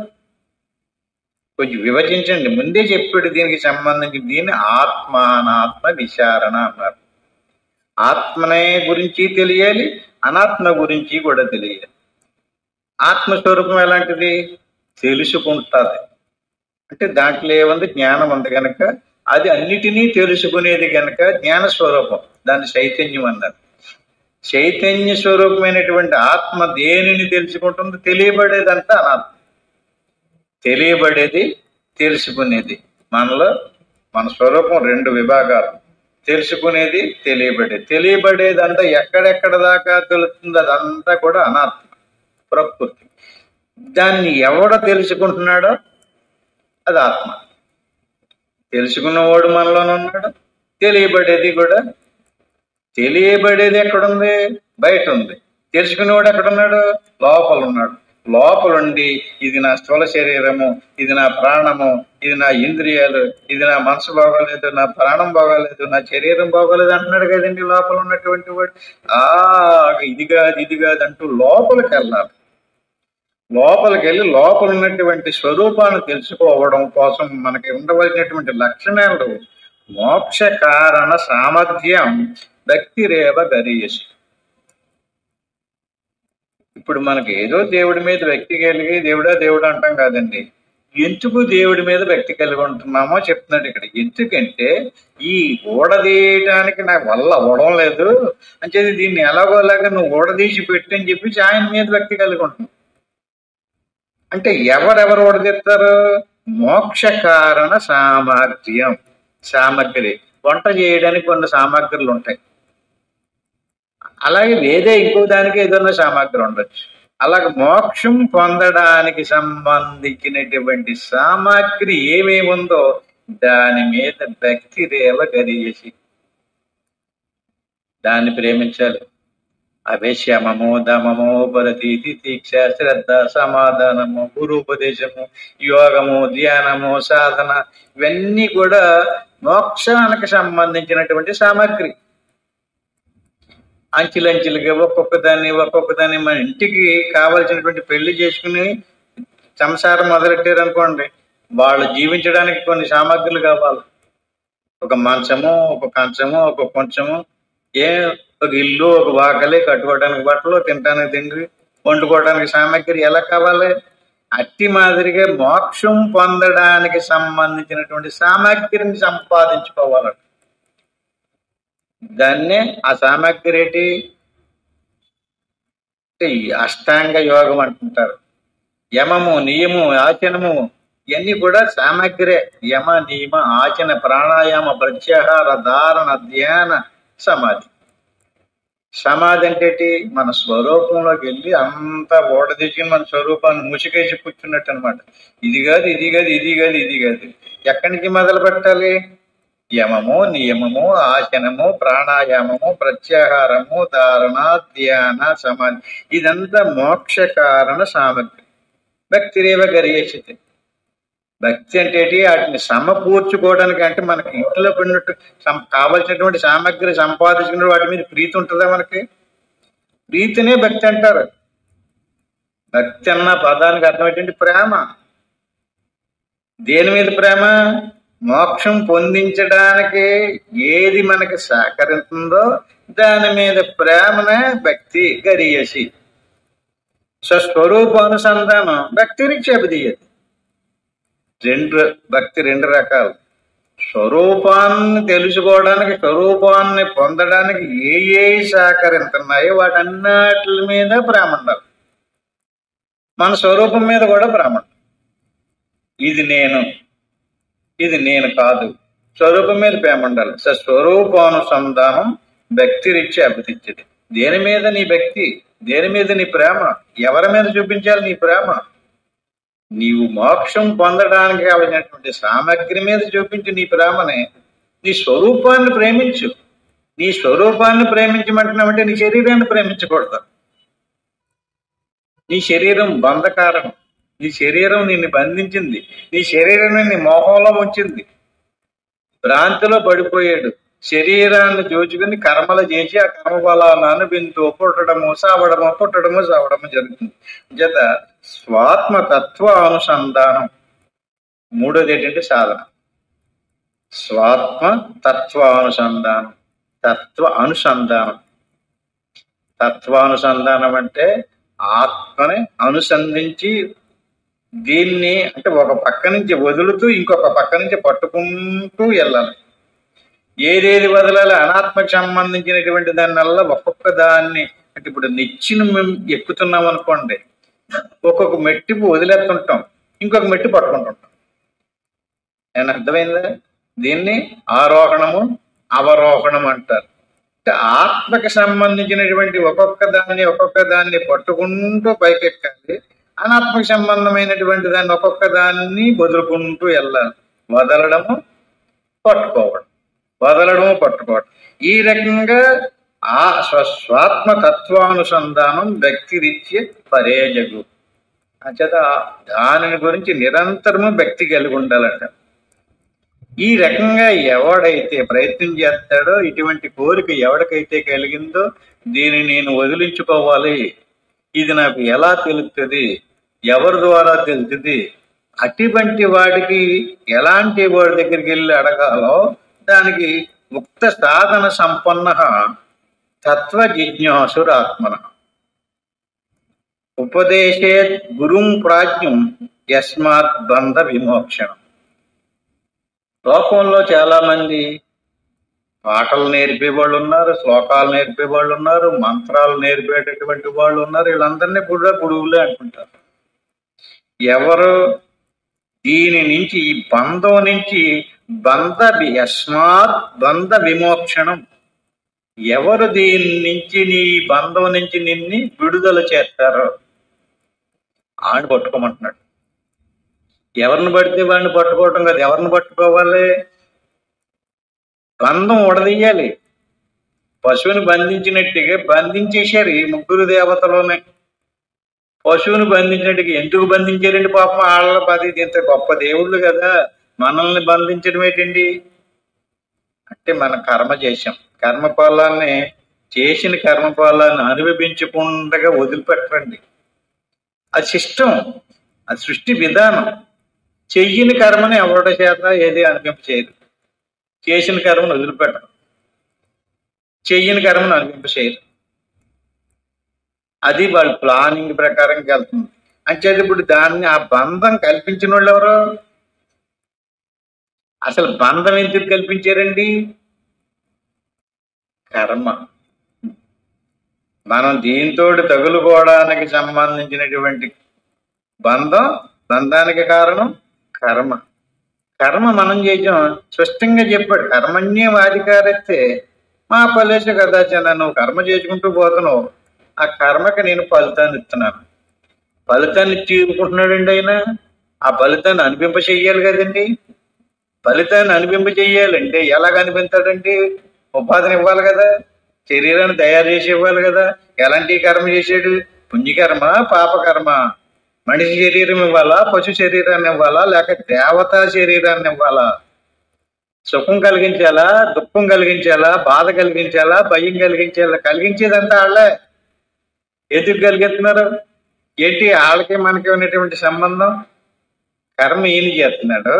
కొంచెం విభజించండి. ముందే చెప్పాడు దీనికి సంబంధించి. దీన్ని ఆత్మానాత్మ విచారణ అన్నారు. ఆత్మనే గురించి తెలియాలి, అనాత్మ గురించి కూడా తెలియాలి. ఆత్మస్వరూపం ఎలాంటిది? తెలుసుకుంటుంది. అంటే దాంట్లో ఏముంది? జ్ఞానం ఉంది కనుక అది అన్నిటినీ తెలుసుకునేది కనుక జ్ఞాన స్వరూపం. దాన్ని చైతన్యం అన్నారు. చైతన్య స్వరూపమైనటువంటి ఆత్మ దేనిని తెలుసుకుంటుంది? తెలియబడేదంతా అనాత్మ. తెలియబడేది, తెలుసుకునేది. మనలో మన స్వరూపం రెండు విభాగాలు, తెలుసుకునేది, తెలియబడేది. తెలియబడేదంతా ఎక్కడెక్కడ దాకా తెలుస్తుంది అదంతా కూడా అనాత్మ, ప్రకృతి. దాన్ని ఎవడ తెలుసుకుంటున్నాడో అది ఆత్మ. తెలుసుకున్నవాడు మనలోనే ఉన్నాడు, తెలియబడేది కూడా. తెలియబడేది ఎక్కడుంది? బయట ఉంది. తెలుసుకునేవాడు ఎక్కడున్నాడు? లోపల ఉన్నాడు. లోపలుండి ఇది నా స్థూల శరీరము, ఇది నా ప్రాణము, ఇది నా ఇంద్రియాలు, ఇది నా మనసు బాగోలేదు, నా ప్రాణం బాగోలేదు, నా శరీరం బాగోలేదు అంటున్నాడు కదండి లోపల ఉన్నటువంటి వాడు. ఇది కాదు, ఇది కాదు అంటూ లోపలికి వెళ్ళాలి. లోపలికి వెళ్ళి లోపల ఉన్నటువంటి స్వరూపాన్ని తెలుసుకోవడం కోసం మనకి ఉండవలసినటువంటి లక్షణాలు మోక్ష కారణ సామర్థ్యం భక్తిరేవ గరీయసి. ఇప్పుడు మనకి ఏదో దేవుడి మీద వ్యక్తి కలిగి దేవుడా అంటాం కాదండి. ఎందుకు దేవుడి మీద వ్యక్తి కలిగి ఉంటున్నామో చెప్తున్నాడు ఇక్కడ. ఎందుకంటే ఈ ఊడదీయటానికి నాకు వల్ల అవ్వడం లేదు అని చెప్పి దీన్ని ఎలాగోలాగా నువ్వు ఊడదీసి పెట్టి అని చెప్పి ఆయన మీద వ్యక్తి కలిగి ఉంటున్నావు. అంటే ఎవరెవరు ఊడదీస్తారు? మోక్ష కారణ సామర్థ్యం, సామగ్రి. వంట చేయడానికి కొన్ని సామగ్రులు ఉంటాయి. అలాగే వేరే ఇంకో దానికి ఏదైనా సామగ్రి ఉండొచ్చు. అలాగే మోక్షం పొందడానికి సంబంధించినటువంటి సామగ్రి ఏమేముందో దాని మీద భక్తి రేవ గరియేసి దాన్ని ప్రేమించాలి. అవే శమము, దమము, ఉపరతీతి, దీక్ష, శ్రద్ధ, సమాధానము, గురుపదేశము, యోగము, ధ్యానము, సాధన, ఇవన్నీ కూడా మోక్షానికి సంబంధించినటువంటి సామగ్రి. అంచెలంచెలుగా ఒక్కొక్క దాన్ని మన ఇంటికి కావలసినటువంటి పెళ్లి చేసుకుని సంసారం మొదలెట్టారు అనుకోండి, వాళ్ళు జీవించడానికి కొన్ని సామగ్రులు కావాలి. ఒక మంచము, ఒక కంచము, ఒక కొంచెము, ఒక ఇల్లు, ఒక వాకలి, కట్టుకోవడానికి బట్టలు, తినడానికి తిండి, వండుకోవడానికి సామగ్రి ఎలా కావాలి? అట్టి మాదిరిగా మోక్షం పొందడానికి సంబంధించినటువంటి సామగ్రిని సంపాదించుకోవాలట. దాన్నే ఆ సామగ్రి ఏంటి? అష్టాంగ యోగం అంటుంటారు. యమము, నియము, ఆచరణము, ఇవన్నీ కూడా సామగ్రి. యమ నియమ ఆచన ప్రాణాయామ ప్రత్యాహార ధారణ ధ్యాన సమాధి. సమాధి అంటే ఏంటి? మన స్వరూపంలోకి వెళ్ళి అంతా ఓడ తెచ్చుకుని మన స్వరూపాన్ని ముసుకేసి కూర్చున్నట్టు అనమాట. ఇది కాదు, ఇది కాదు, ఇది కాదు, ఇది కాదు. ఎక్కడి నుంచి మొదలు పెట్టాలి? యమము నియమము ఆసనము ప్రాణాయామము ప్రత్యాహారము ధారణ ధ్యాన సమాధి. ఇదంతా మోక్ష కారణ సామగ్రి. భక్తిరేవ గరియేసితే. భక్తి అంటే ఏంటి? వాటిని సమకూర్చుకోవడానికి, అంటే మనకి ఇంట్లో పడినట్టు కావలసినటువంటి సామగ్రి సంపాదించుకున్న వాటి మీద ప్రీతి ఉంటుందా మనకి? ప్రీతినే భక్తి అంటారు. భక్తి అన్న పదానికి అర్థం ఏంటంటే ప్రేమ. దేని మీద ప్రేమ? మోక్షం పొందించడానికి ఏది మనకి సహకరిస్తుందో దాని మీద ప్రేమనే భక్తి గరియేసి. స్వస్వరూపానుసంధానం భక్తి రిక్షేపదీయదు. భక్తి రెండు రకాలు. స్వరూపాన్ని తెలుసుకోవడానికి, స్వరూపాన్ని పొందడానికి ఏ సహకరిస్తున్నాయో వాటన్నిటి మీద ప్రేమ ఉండాలి. మన స్వరూపం మీద కూడా ప్రేమ ఉండాలి. ఇది నేను, ఇది నేను కాదు. స్వరూపం మీద ప్రేమ ఉండాలి. స్వరూపానుసంధానం భక్తి రీత్యా అభితించది. దేని మీద నీ భక్తి? దేని మీద నీ ప్రేమ? ఎవరి మీద చూపించాలి నీ ప్రేమ? నీవు మోక్షం పొందడానికి కావలసినటువంటి సామగ్రి మీద చూపించు నీ ప్రేమని. నీ స్వరూపాన్ని ప్రేమించు. నీ స్వరూపాన్ని ప్రేమించమంటున్నామంటే నీ శరీరాన్ని ప్రేమించకూడదు. నీ శరీరం బంధకారణం. నీ శరీరం నిన్ను బంధించింది. నీ శరీరం నీ మోహంలో ఉంచింది. భ్రాంతిలో పడిపోయాడు. శరీరాన్ని చూచుకుని కర్మలు చేసి ఆ కర్మ ఫలాన్ని అనుభవించు పుట్టడము సావడము పుట్టడము సావడము జరుగుతుంది. జత స్వాత్మతత్వ అనుసంధానం. మూడోది ఏంటంటే సాధన. స్వాత్మ తత్వానుసంధానం. అనుసంధానం. తత్వానుసంధానం అంటే ఆత్మని అనుసంధించి దీన్ని, అంటే ఒక పక్క నుంచి వదులుతూ ఇంకొక పక్క నుంచి పట్టుకుంటూ వెళ్ళాలి. ఏదేది వదలాలి? అనాత్మకు సంబంధించినటువంటి దానివల్ల ఒక్కొక్క దాన్ని, అంటే ఇప్పుడు నిచ్చిన మేము ఎక్కుతున్నాం అనుకోండి, ఒక్కొక్క మెట్టి వదిలేస్తుంటాం, ఇంకొక మెట్టి పట్టుకుంటుంటాం. ఏమన్నా అర్థమైందా? దీన్ని ఆరోహణము అవరోహణం అంటారు. అంటే ఆత్మకి సంబంధించినటువంటి ఒక్కొక్క దాన్ని పట్టుకుంటూ పైకెక్కాలి. అనాత్మకు సంబంధమైనటువంటి దాన్ని ఒక్కొక్క దాన్ని వదులుకుంటూ వెళ్ళాలి. వదలడము పట్టుకోవడం, వదలడము పట్టుకోవడం. ఈ రకంగా ఆ స్వాత్మతత్వానుసంధానం భక్తి రీత్య పరేజగు. అంచేత దానిని గురించి నిరంతరము భక్తి కలిగి ఉండాలంట. ఈ రకంగా ఎవడైతే ప్రయత్నం చేస్తాడో, ఇటువంటి కోరిక ఎవరికైతే కలిగిందో, దీన్ని నేను వదిలించుకోవాలి, ఇది నాకు ఎలా తెలుస్తుంది, ఎవరి ద్వారా తెలుస్తుంది, అటువంటి వాడికి ఎలాంటి వాడి దగ్గరికి వెళ్ళి అడగాలో దానికి ముక్త సాధన సంపన్న తత్వ జిజ్ఞాసురాత్మన ఉపదేశే గురుం ప్రాజ్ఞం యస్మాత్ బంధ విమోక్షణం. లోకంలో చాలా మంది పాటలు నేర్పే వాళ్ళు ఉన్నారు, శ్లోకాలు నేర్పే వాళ్ళు ఉన్నారు, మంత్రాలు నేర్పేటటువంటి వాళ్ళు ఉన్నారు. వీళ్ళందరినీ కూడా గురువులే అనుకుంటారు. ఎవరు దీని నుంచి, ఈ బంధం నుంచి, యస్మాత్ బంధ విమోక్షణం, ఎవరు దీని నుంచి, నీ బంధం నుంచి నిన్ను విడుదల చేస్తారో ఆయన పట్టుకోమంటున్నాడు. ఎవరిని పడితే వాడిని పట్టుకోవటం కాదు. ఎవరిని పట్టుకోవాలి? బంధం ఉడదీయాలి. పశువుని బంధించినట్టుగా బంధించేశారు ఈ ముగ్గురు దేవతలోనే. పశువుని బంధించినట్టుగా ఎందుకు బంధించారండి? పాపం వాళ్ళ పది ఇంత గొప్ప దేవుళ్ళు కదా, మనల్ని బంధించడం ఏంటండి అంటే మన కర్మ చేశాం. కర్మఫలాన్ని, చేసిన కర్మఫలాన్ని అనుభవించకుండా వదిలిపెట్టరండి. అది సిస్టం, అది సృష్టి విధానం. చెయ్యని కర్మని ఎవరి చేత ఏది అనుభవింప చేయదు. చేసిన కర్మను వదిలిపెట్టరు, చెయ్యని కర్మను అనుభవింప చేయరు. అది వాళ్ళ ప్లానింగ్ ప్రకారంగా వెళ్తుంది. అంచేది ఇప్పుడు దాన్ని, ఆ బంధం కల్పించిన వాళ్ళు ఎవరు? అసలు బంధం ఎందుకు కల్పించారండి? కర్మ. మనం దీంతో తగులుకోవడానికి సంబంధించినటువంటి బంధానికి కారణం కర్మ. కర్మ మనం చేసాం. స్పష్టంగా చెప్పాడు, కర్మణ్యం అధికారిస్తే మా ఫలేషు కదాచన. నువ్వు కర్మ చేసుకుంటూ పోతున్నావు, ఆ కర్మకి నేను ఫలితాన్ని ఇస్తున్నాను. ఫలితాన్ని తీరుకుంటున్నాడండి ఆయన. ఆ ఫలితాన్ని అనిపింప చెయ్యాలి కదండి. ఫలితాన్ని అనిపింప చెయ్యాలంటే ఎలాగ అనిపించాడండి? ఉపాధిని ఇవ్వాలి కదా, శరీరాన్ని తయారు చేసి ఇవ్వాలి కదా. ఎలాంటి కర్మ చేశాడు? పుణ్యకర్మ, పాపకర్మ. మనిషి శరీరం ఇవ్వాలా, పశు శరీరాన్ని ఇవ్వాలా, లేక దేవతా శరీరాన్ని ఇవ్వాలా? సుఖం కలిగించాలా, దుఃఖం కలిగించాలా, బాధ కలిగించాలా, భయం కలిగించాలా? కలిగించేదంతా వాళ్ళే. ఎందుకు కలిగిస్తున్నారు? ఏంటి వాళ్ళకి మనకి ఉన్నటువంటి సంబంధం? కర్మ ఈయన చేస్తున్నాడు,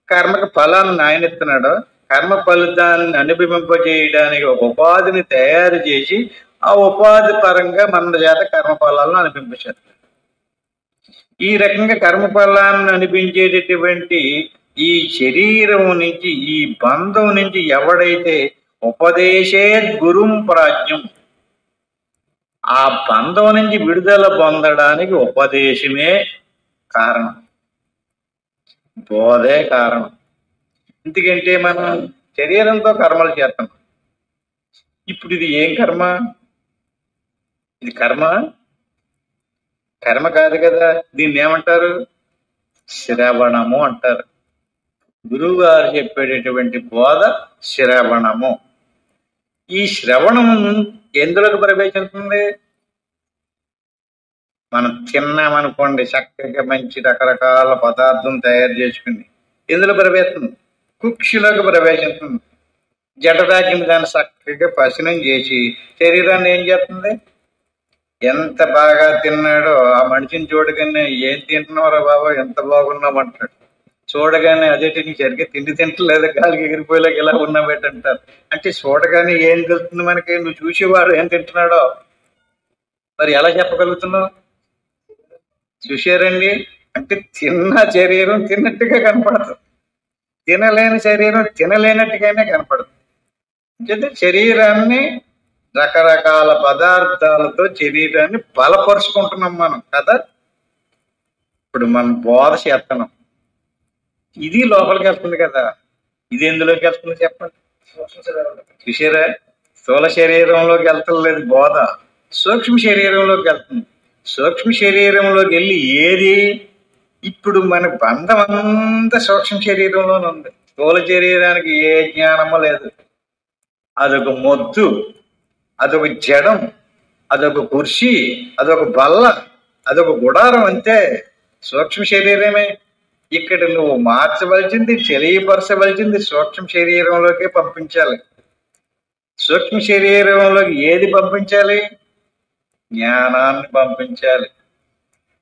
కర్మకి ఫలాన్ని ఆయన ఇస్తున్నాడు. కర్మ ఫలితాన్ని అనుభవింపజేయడానికి ఒక ఉపాధిని తయారు చేసి ఆ ఉపాధి పరంగా మన చేత కర్మ ఫలాలను అనిపించారు. ఈ రకంగా కర్మ ఫలాన్ని అనిపించేటటువంటి ఈ శరీరం నుంచి, ఈ బంధం నుంచి ఎవడైతే ఉపదేశే గురుం ప్రాజ్ఞం, ఆ బంధం నుంచి విడుదల పొందడానికి ఉపదేశమే కారణం, బోధే కారణం. ఎందుకంటే మనం శరీరంతో కర్మలు చేస్తాం. ఇప్పుడు ఇది ఏం కర్మ? ఇది కర్మ కర్మ కాదు కదా. దీన్ని ఏమంటారు? శ్రవణము అంటారు. గురువు గారు చెప్పేటటువంటి బోధ శ్రవణము. ఈ శ్రవణము ఎందులోకి ప్రవేశిస్తుంది? మనం తిన్నామనుకోండి, చక్కగా మంచి రకరకాల పదార్థం తయారు చేసుకుని ఎందులో ప్రవేశిస్తుంది? కుక్షిలోకి ప్రవేశిస్తుంది. జఠరాగ్ని దాన్ని చక్కగా పచనం చేసి శరీరాన్ని ఏం చేస్తుంది? ఎంత బాగా తిన్నాడో ఆ మనిషిని చూడగానే, ఏం తింటున్నారా బాబా, ఎంత బాగున్నామంటాడు. చూడగానే అదే సరిగ్గా తిండి తింటలేదు, గాలికి ఎగిరిపోయేలాగా ఇలా ఉన్నామేటంటారు. అంటే చూడగానే ఏం తెలుస్తుంది మనకి? నువ్వు చూసేవాడు ఏం తింటున్నాడో మరి ఎలా చెప్పగలుగుతున్నావు? చూశారండి? అంటే తిన్న శరీరం తిన్నట్టుగా కనపడుతుంది, తినలేని శరీరం తినలేనట్టుగానే కనపడుతుంది. అంటే శరీరాన్ని రకరకాల పదార్థాలతో శరీరాన్ని బలపరుచుకుంటున్నాం మనం కదా. ఇప్పుడు మనం బోధ చేస్తున్నాం, ఇది లోపలికి వెళ్తుంది కదా. ఇది ఎందులోకి వెళ్తుంది చెప్పండి? చూసారా? స్థూల శరీరంలోకి వెళ్తలేదు బోధ, సూక్ష్మ శరీరంలోకి వెళ్తుంది. సూక్ష్మ శరీరంలోకి వెళ్ళి ఏది? ఇప్పుడు మన బంధం అంతా సూక్ష్మ శరీరంలోనే ఉంది. స్థూల శరీరానికి ఏ జ్ఞానమో లేదు. అదొక మొద్దు, అదొక జడం, అదొక కుర్చీ, అదొక బల్ల, అదొక గుడారం, అంతే. సూక్ష్మ శరీరమే. ఇక్కడ నువ్వు మార్చవలసింది, తెలియపరచవలసింది సూక్ష్మ శరీరంలోకి పంపించాలి. సూక్ష్మ శరీరంలోకి ఏది పంపించాలి? జ్ఞానాన్ని పంపించాలి.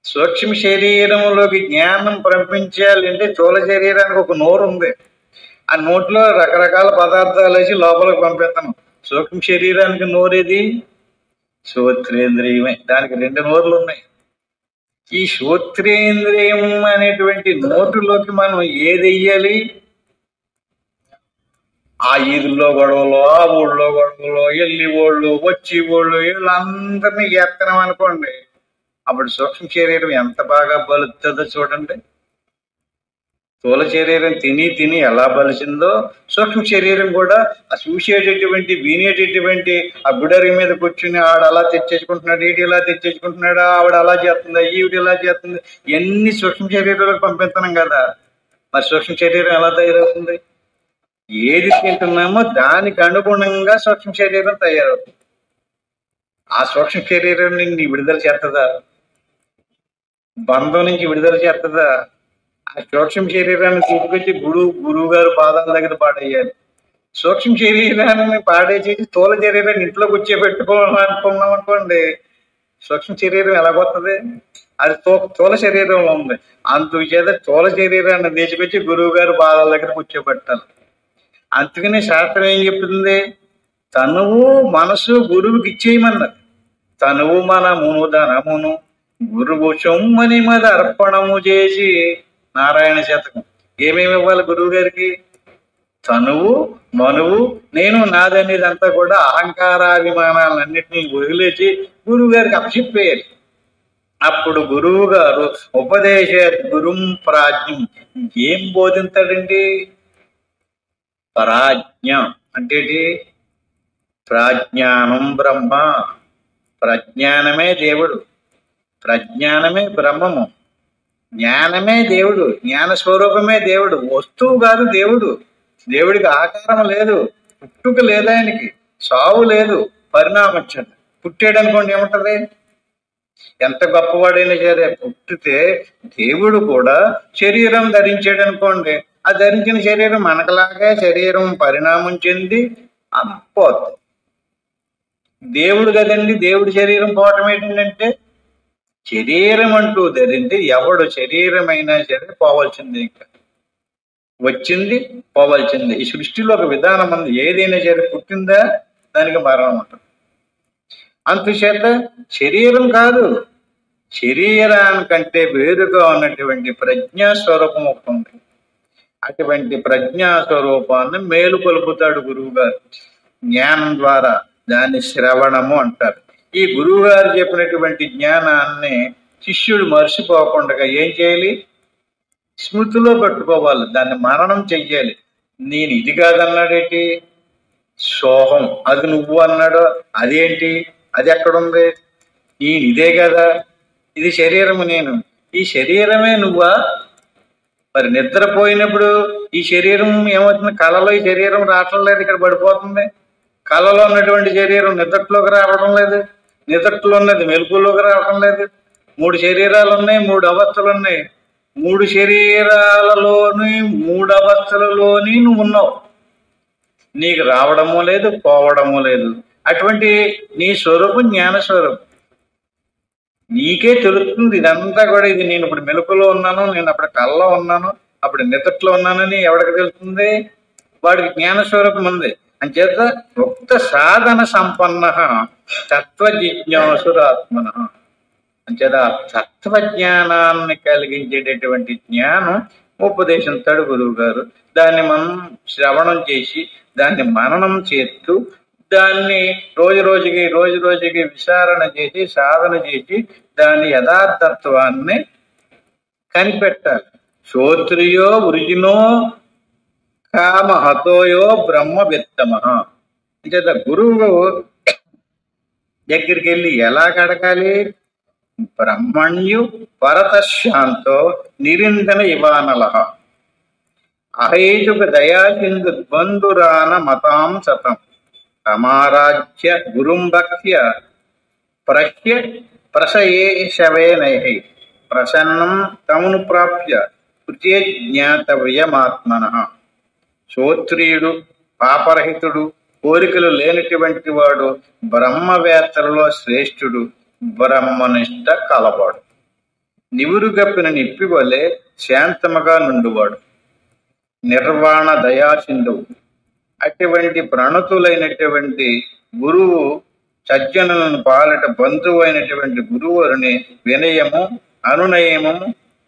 సూక్ష్మ శరీరంలోకి జ్ఞానం పంపించాలి అంటే స్థూల శరీరానికి ఒక నోరు ఉంది, ఆ నోట్లో రకరకాల పదార్థాలు వేసి లోపలికి పంపిస్తాను. సూక్ష్మ శరీరానికి నోరేది? శ్రోత్రేంద్రియమే. దానికి 2 నోర్లు ఉన్నాయి. ఈ శ్రోత్రేంద్రియం అనేటువంటి నోటులోకి మనం ఏది వెయ్యాలి? ఆ ఈదుల్లో గొడవలు, ఆ ఊళ్ళో గొడవలు, వెళ్ళి ఓళ్ళు వచ్చి ఓళ్ళు వీళ్ళందరినీ ఎత్తనం అనుకోండి, అప్పుడు సూక్ష్మ శరీరం ఎంత బాగా బలుతుందో చూడండి. స్థూల శరీరం తిని తిని ఎలా బలిసిందో సూక్ష్మ శరీరం కూడా ఆ చూసేటటువంటి, వినేటటువంటి ఆ గుడరి మీద కూర్చుని ఆడ అలా తెచ్చేసుకుంటున్నాడు, ఈడు ఇలా తెచ్చేసుకుంటున్నాడు, ఆవిడ అలా చేస్తుంది, ఈవిడ ఇలా చేస్తుంది, ఇవన్నీ సూక్ష్మ శరీరంలోకి పంపిస్తున్నాం కదా. మరి సూక్ష్మ శరీరం ఎలా తయారవుతుంది? ఏది తింటున్నామో దానికి అనుగుణంగా సూక్ష్మ శరీరం తయారవుతుంది. ఆ సూక్ష్మ శరీరం నుండి విడుదల చేస్తుందా? బంధం నుంచి విడుదల చేస్తుందా? ఆ సూక్ష్మ శరీరాన్ని తీసుకొచ్చి గురువు గారు పాదాల దగ్గర పాడేయాలి. సూక్ష్మ శరీరాన్ని పాడేసేసి స్థూల శరీరాన్ని ఇంట్లో కూర్చోబెట్టుకోవాలనుకున్నాం అనుకోండి, సూక్ష్మ శరీరం ఎలాగొస్తుంది? అది స్థూల శరీరంలో ఉంది. అందుచేత స్థూల శరీరాన్ని తీసుకొచ్చి గురువు గారు పాదాల దగ్గర కూర్చోబెట్టాలి. అందుకని శాస్త్రం ఏం చెప్తుంది? తనువు మనసు గురువుకి ఇచ్చేయమన్నది. తనువు మనమును ధనమును గురువు సొమ్మని మద అర్పణము చేసి, నారాయణ శతకం. ఏమేమి ఇవ్వాలి గురువు గారికి? తనువు, మనువు, నేను నాదనేది అంతా కూడా అహంకారాభిమానాలన్నింటినీ వదిలేసి గురువు గారికి అప్పచెప్పేయాలి. అప్పుడు గురువు గారు ఉపదేశ గురుం ప్రాజ్ఞం ఏం బోధించాడండి? ప్రాజ్ఞ అంటే ప్రాజ్ఞానం బ్రహ్మ. ప్రజ్ఞానమే దేవుడు, ప్రజ్ఞానమే బ్రహ్మము, జ్ఞానమే దేవుడు, జ్ఞాన స్వరూపమే దేవుడు. వస్తువు కాదు దేవుడు. దేవుడికి ఆకారం లేదు, పుట్టుక లేదు, ఆయనకి సావు లేదు, పరిణామం. పుట్టాడు అనుకోండి ఏముంటది? ఎంత గొప్పవాడైనా సరే పుట్టితే దేవుడు కూడా శరీరం ధరించాడు అనుకోండి, ఆ ధరించిన శరీరం మనకలాగే శరీరం పరిణామం చెంది పోతుంది. దేవుడు కదండి, దేవుడి శరీరం పోవటం ఏంటంటే శరీరం అంటూ ధరింటే ఎవడు శరీరమైనా సరే పోవాల్సిందే, ఇంకా వచ్చింది పోవాల్సిందే. ఈ సృష్టిలో ఒక విధానం ఉంది, ఏదైనా సరే పుట్టిందా దానికి మరణం ఉంటుంది. అందుచేత శరీరం కాదు, శరీరానికంటే వేరుగా ఉన్నటువంటి ప్రజ్ఞాస్వరూపం ఒకటి ఉంది. అటువంటి ప్రజ్ఞాస్వరూపాన్ని మేలుకొలుపుతాడు గురువు గారు జ్ఞానం ద్వారా. దాన్ని శ్రవణము అంటారు. ఈ గురువు గారు చెప్పినటువంటి జ్ఞానాన్ని శిష్యుడు మర్చిపోకుండా ఏం చేయాలి? స్మృతిలో పెట్టుకోవాలి, దాన్ని మననం చెయ్యాలి. నేను ఇది కాదన్నాడేంటి? సోహం అది నువ్వు అన్నాడు, అదేంటి? అది ఎక్కడుంది? నేను ఇదే కదా, ఇది శరీరము, నేను ఈ శరీరమే నువ్వా? మరి నిద్రపోయినప్పుడు ఈ శరీరం ఏమవుతుంది? కళలో ఈ శరీరం రావటం లేదు, ఇక్కడ పడిపోతుంది. కళలో ఉన్నటువంటి శరీరం నిద్రలోకి రావడం లేదు, నిద్రలో ఉన్నది మెలకులోకి రావడం లేదు. 3 శరీరాలు ఉన్నాయి, 3 అవస్థలు ఉన్నాయి. 3 శరీరాలలోని 3 అవస్థలలోని నువ్వు ఉన్నావు. నీకు రావడము లేదు, పోవడము లేదు. అటువంటి నీ స్వరూపం జ్ఞాన స్వరూపం, నీకే తెలుస్తుంది ఇదంతా కూడా. ఇది నేను ఇప్పుడు మెలకులో ఉన్నాను, నేను అప్పుడు కళ్ళలో ఉన్నాను, అప్పుడు నిద్రలో ఉన్నానని ఎవరికి తెలుస్తుంది? వాడికి జ్ఞాన స్వరూపం ఉంది. అంచేత ఉక్త సాధన సంపన్న తత్వ జిజ్ఞాసురాత్మన. అంచేత తత్వజ్ఞానాన్ని కలిగించేటటువంటి జ్ఞానం ఉపదేశిస్తాడు గురువు గారు. దాన్ని మనం శ్రవణం చేసి దాన్ని మననం చేస్తూ దాన్ని రోజు రోజుకి విచారణ చేసి సాధన చేసి దాని యథార్థత్వాన్ని కనిపెట్టాలి. శ్రోత్రియో వృజినో కామహతోయో బ్రహ్మ విత్తమ. అంచేత గురువు దగ్గరికి వెళ్ళి ఎలా కడగాలి? బ్రహ్మణ్యు పరతశాంతో నిరిందన ఇవానల అహేతుక దయాసింధు బంధురాన మతాం సతం సమారాజ్య గురుం భక్త్య ప్రహ్య ప్రసయేషవేనై ప్రసన్నం తమును ప్రాప్య కృతే జ్ఞాతవ్యమాత్మన. శ్రోత్రియుడు, పాపరహితుడు, కోరికలు లేనటువంటి వాడు, బ్రహ్మవేత్తలలో శ్రేష్ఠుడు, బ్రహ్మనిష్ట కలవాడు, నివురుగప్పిన నిప్పి వలె శాంతముగా నుండువాడు, నిర్వాణ దయాసింధువు. అటువంటి ప్రణతులైనటువంటి గురువు సజ్జనులను పాలట బంధువు అయినటువంటి గురువుని వినయము అనునయము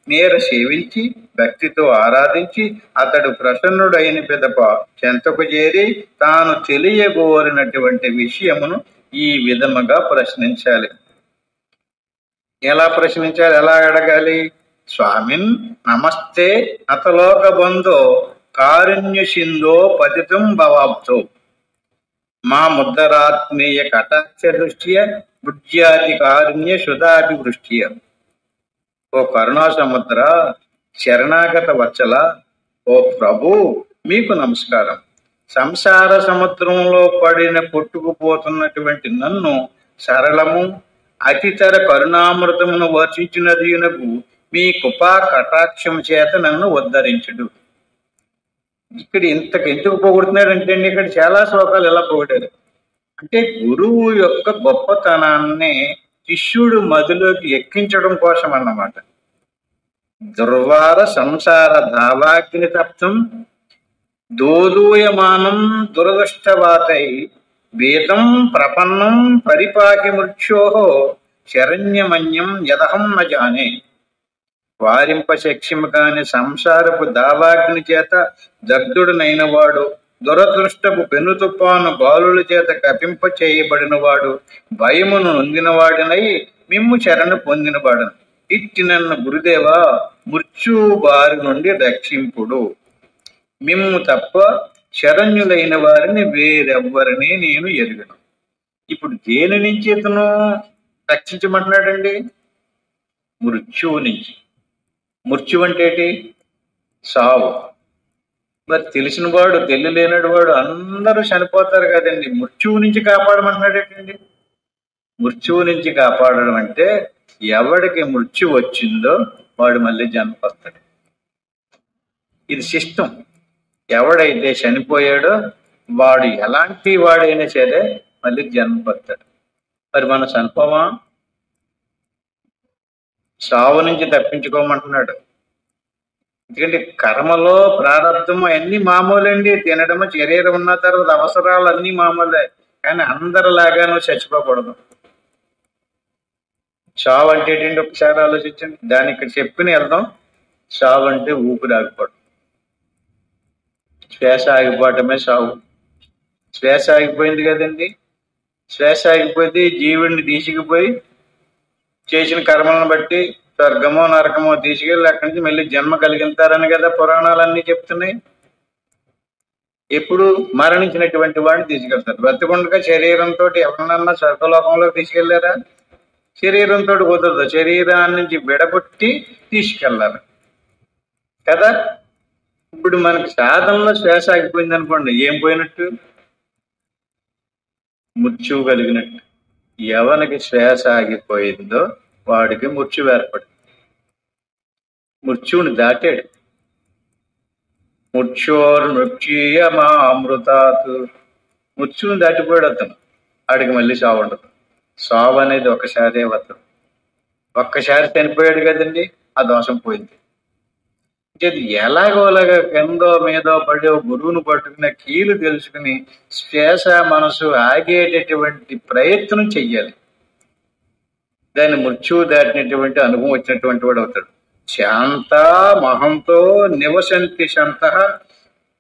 మేర సేవించి భక్తితో ఆరాధించి అతడు ప్రసన్నుడైన పిదప చెంతకు చేరి తాను తెలియగోరినటువంటి విషయమును ఈ విధముగా ప్రశ్నించాలి. ఎలా ప్రశ్నించాలి? ఎలా అడగాలి? స్వామిన్ నమస్తే అతలోక బంధో కారుణ్య సింధో పతితం భవాబ్తో మా ముద్దరాత్మీయ కటాక్ష దృష్ట్య బుజ్యాది కారుణ్య సుధాభివృష్ట్య. ఓ కరుణా సముద్ర, శరణాగత వత్సల, ఓ ప్రభు, మీకు నమస్కారం. సంసార సముద్రంలో పడిన కొట్టుకుపోతున్నటువంటి నన్ను సరళము అతితర కరుణామృతమును వర్షించినదినకు మీ కృపా కటాక్షం చేత నన్ను ఉద్ధరించుడు. ఇక్కడ ఎందుకు పొగుడుతున్నాడంటే ఇక్కడ చాలా శ్లోకాలు ఎలా పొగిడారు అంటే గురువు యొక్క గొప్పతనాన్ని శిష్యుడు మదిలోకి ఎక్కించడం కోసం అన్నమాట. దుర్వార సంసార ధావాగ్ని తప్తం దోదూయమానం దురదృష్టవాతై వేదం ప్రపన్నం పరిపాకి మృత్యోహో శరణ్యమన్యం యదహం న జానే. వారింప శక్ష్యము కాని సంసారపు దావాగ్ని చేత దగ్ధుడునైన వాడు దురదృష్టపు పెను తుఫాను గాలుల చేత కపింప చేయబడిన వాడు, భయమును నొందినవాడినై మిమ్ము శరణు పొందినవాడను. ఇట్టి నన్ను గురుదేవా మృత్యు బారి నుండి రక్షింపుడు. మిమ్ము తప్ప శరణ్యులైన వారిని వేరెవ్వరిని నేను ఎరుగను. ఇప్పుడు దేని నుంచి ఇతను రక్షించమంటున్నాడండి? మృత్యువు నుంచి. మృత్యు అంటే ఏంటి? సావు. మరి తెలిసిన వాడు తెలియలేనడు వాడు అందరూ చనిపోతారు కదండి. మృత్యువు నుంచి కాపాడమంటున్నాడు ఏంటండి? మృత్యువు నుంచి కాపాడడం అంటే ఎవడికి మృత్యు వచ్చిందో వాడు మళ్ళీ జన్మకొస్తాడు. ఇది సిస్టం. ఎవడైతే చనిపోయాడో వాడు ఎలాంటి వాడైనా సరే మళ్ళీ జన్మకొస్తాడు. మరి మనం చనిపోమా? సావు నుంచి తప్పించుకోమంటున్నాడు. ఎందుకంటే కర్మలో ప్రారంధము అన్ని మామూలండి. తినడము, శరీరం ఉన్న తర్వాత అవసరాలు అన్ని మామూలే. కానీ అందరిలాగా నువ్వు చచ్చిపోకూడదు. చావు అంటే ఏంటంటే ఒకసారి ఆలోచించండి. దాన్ని ఇక్కడ చెప్పుకుని వెళ్దాం. చావు అంటే ఊపిరి ఆగిపోవడం, శ్వాస ఆగిపోవటమే చావు. శ్వాస ఆగిపోయింది కదండి. శ్వాస ఆగిపోతే జీవుడిని తీసుకుపోయి చేసిన కర్మలను బట్టి స్వర్గమో నరకమో తీసుకెళ్ళి అక్కడి నుంచి మళ్ళీ జన్మ కలిగిస్తారని కదా పురాణాలన్నీ చెప్తున్నాయి. ఎప్పుడు మరణించినటువంటి వాడిని తీసుకెళ్తారు. బ్రతికుండగా శరీరంతో ఎవరినన్నా స్వర్గలోకంలోకి తీసుకెళ్లారా? శరీరంతో కుదరదు. శరీరాన్ని నుంచి విడగొట్టి తీసుకెళ్ళాలి కదా. ఇప్పుడు మనకి సాధనలో శ్వాస ఆగిపోయింది అనుకోండి, ఏం పోయినట్టు? మృత్యువు కలిగినట్టు. ఎవరికి శ్వాస ఆగిపోయిందో వాడికి మృత్యువు ఏర్పడింది. మృత్యువుని దాటాడు. మృత్యోర్మృత్యుయమామృతాత్. మృత్యువుని దాటిపోయాడు అతను. ఆడికి మళ్ళీ సావు ఉండదు. సావు అనేది ఒకసారి వద్దు. ఒక్కసారి చనిపోయాడు కదండి, ఆ దోషం పోయింది. ఎలాగోలాగా కిందో మీదో పడే గురువును పట్టుకున్న కీలు తెలుసుకుని శ్వాస మనసు ఆగేటటువంటి ప్రయత్నం చెయ్యాలి. దాన్ని మృత్యువు దాటినటువంటి అనుభవం వచ్చినటువంటి వాడు అవుతాడు. శాంత మహంతో నివసంతి శాంత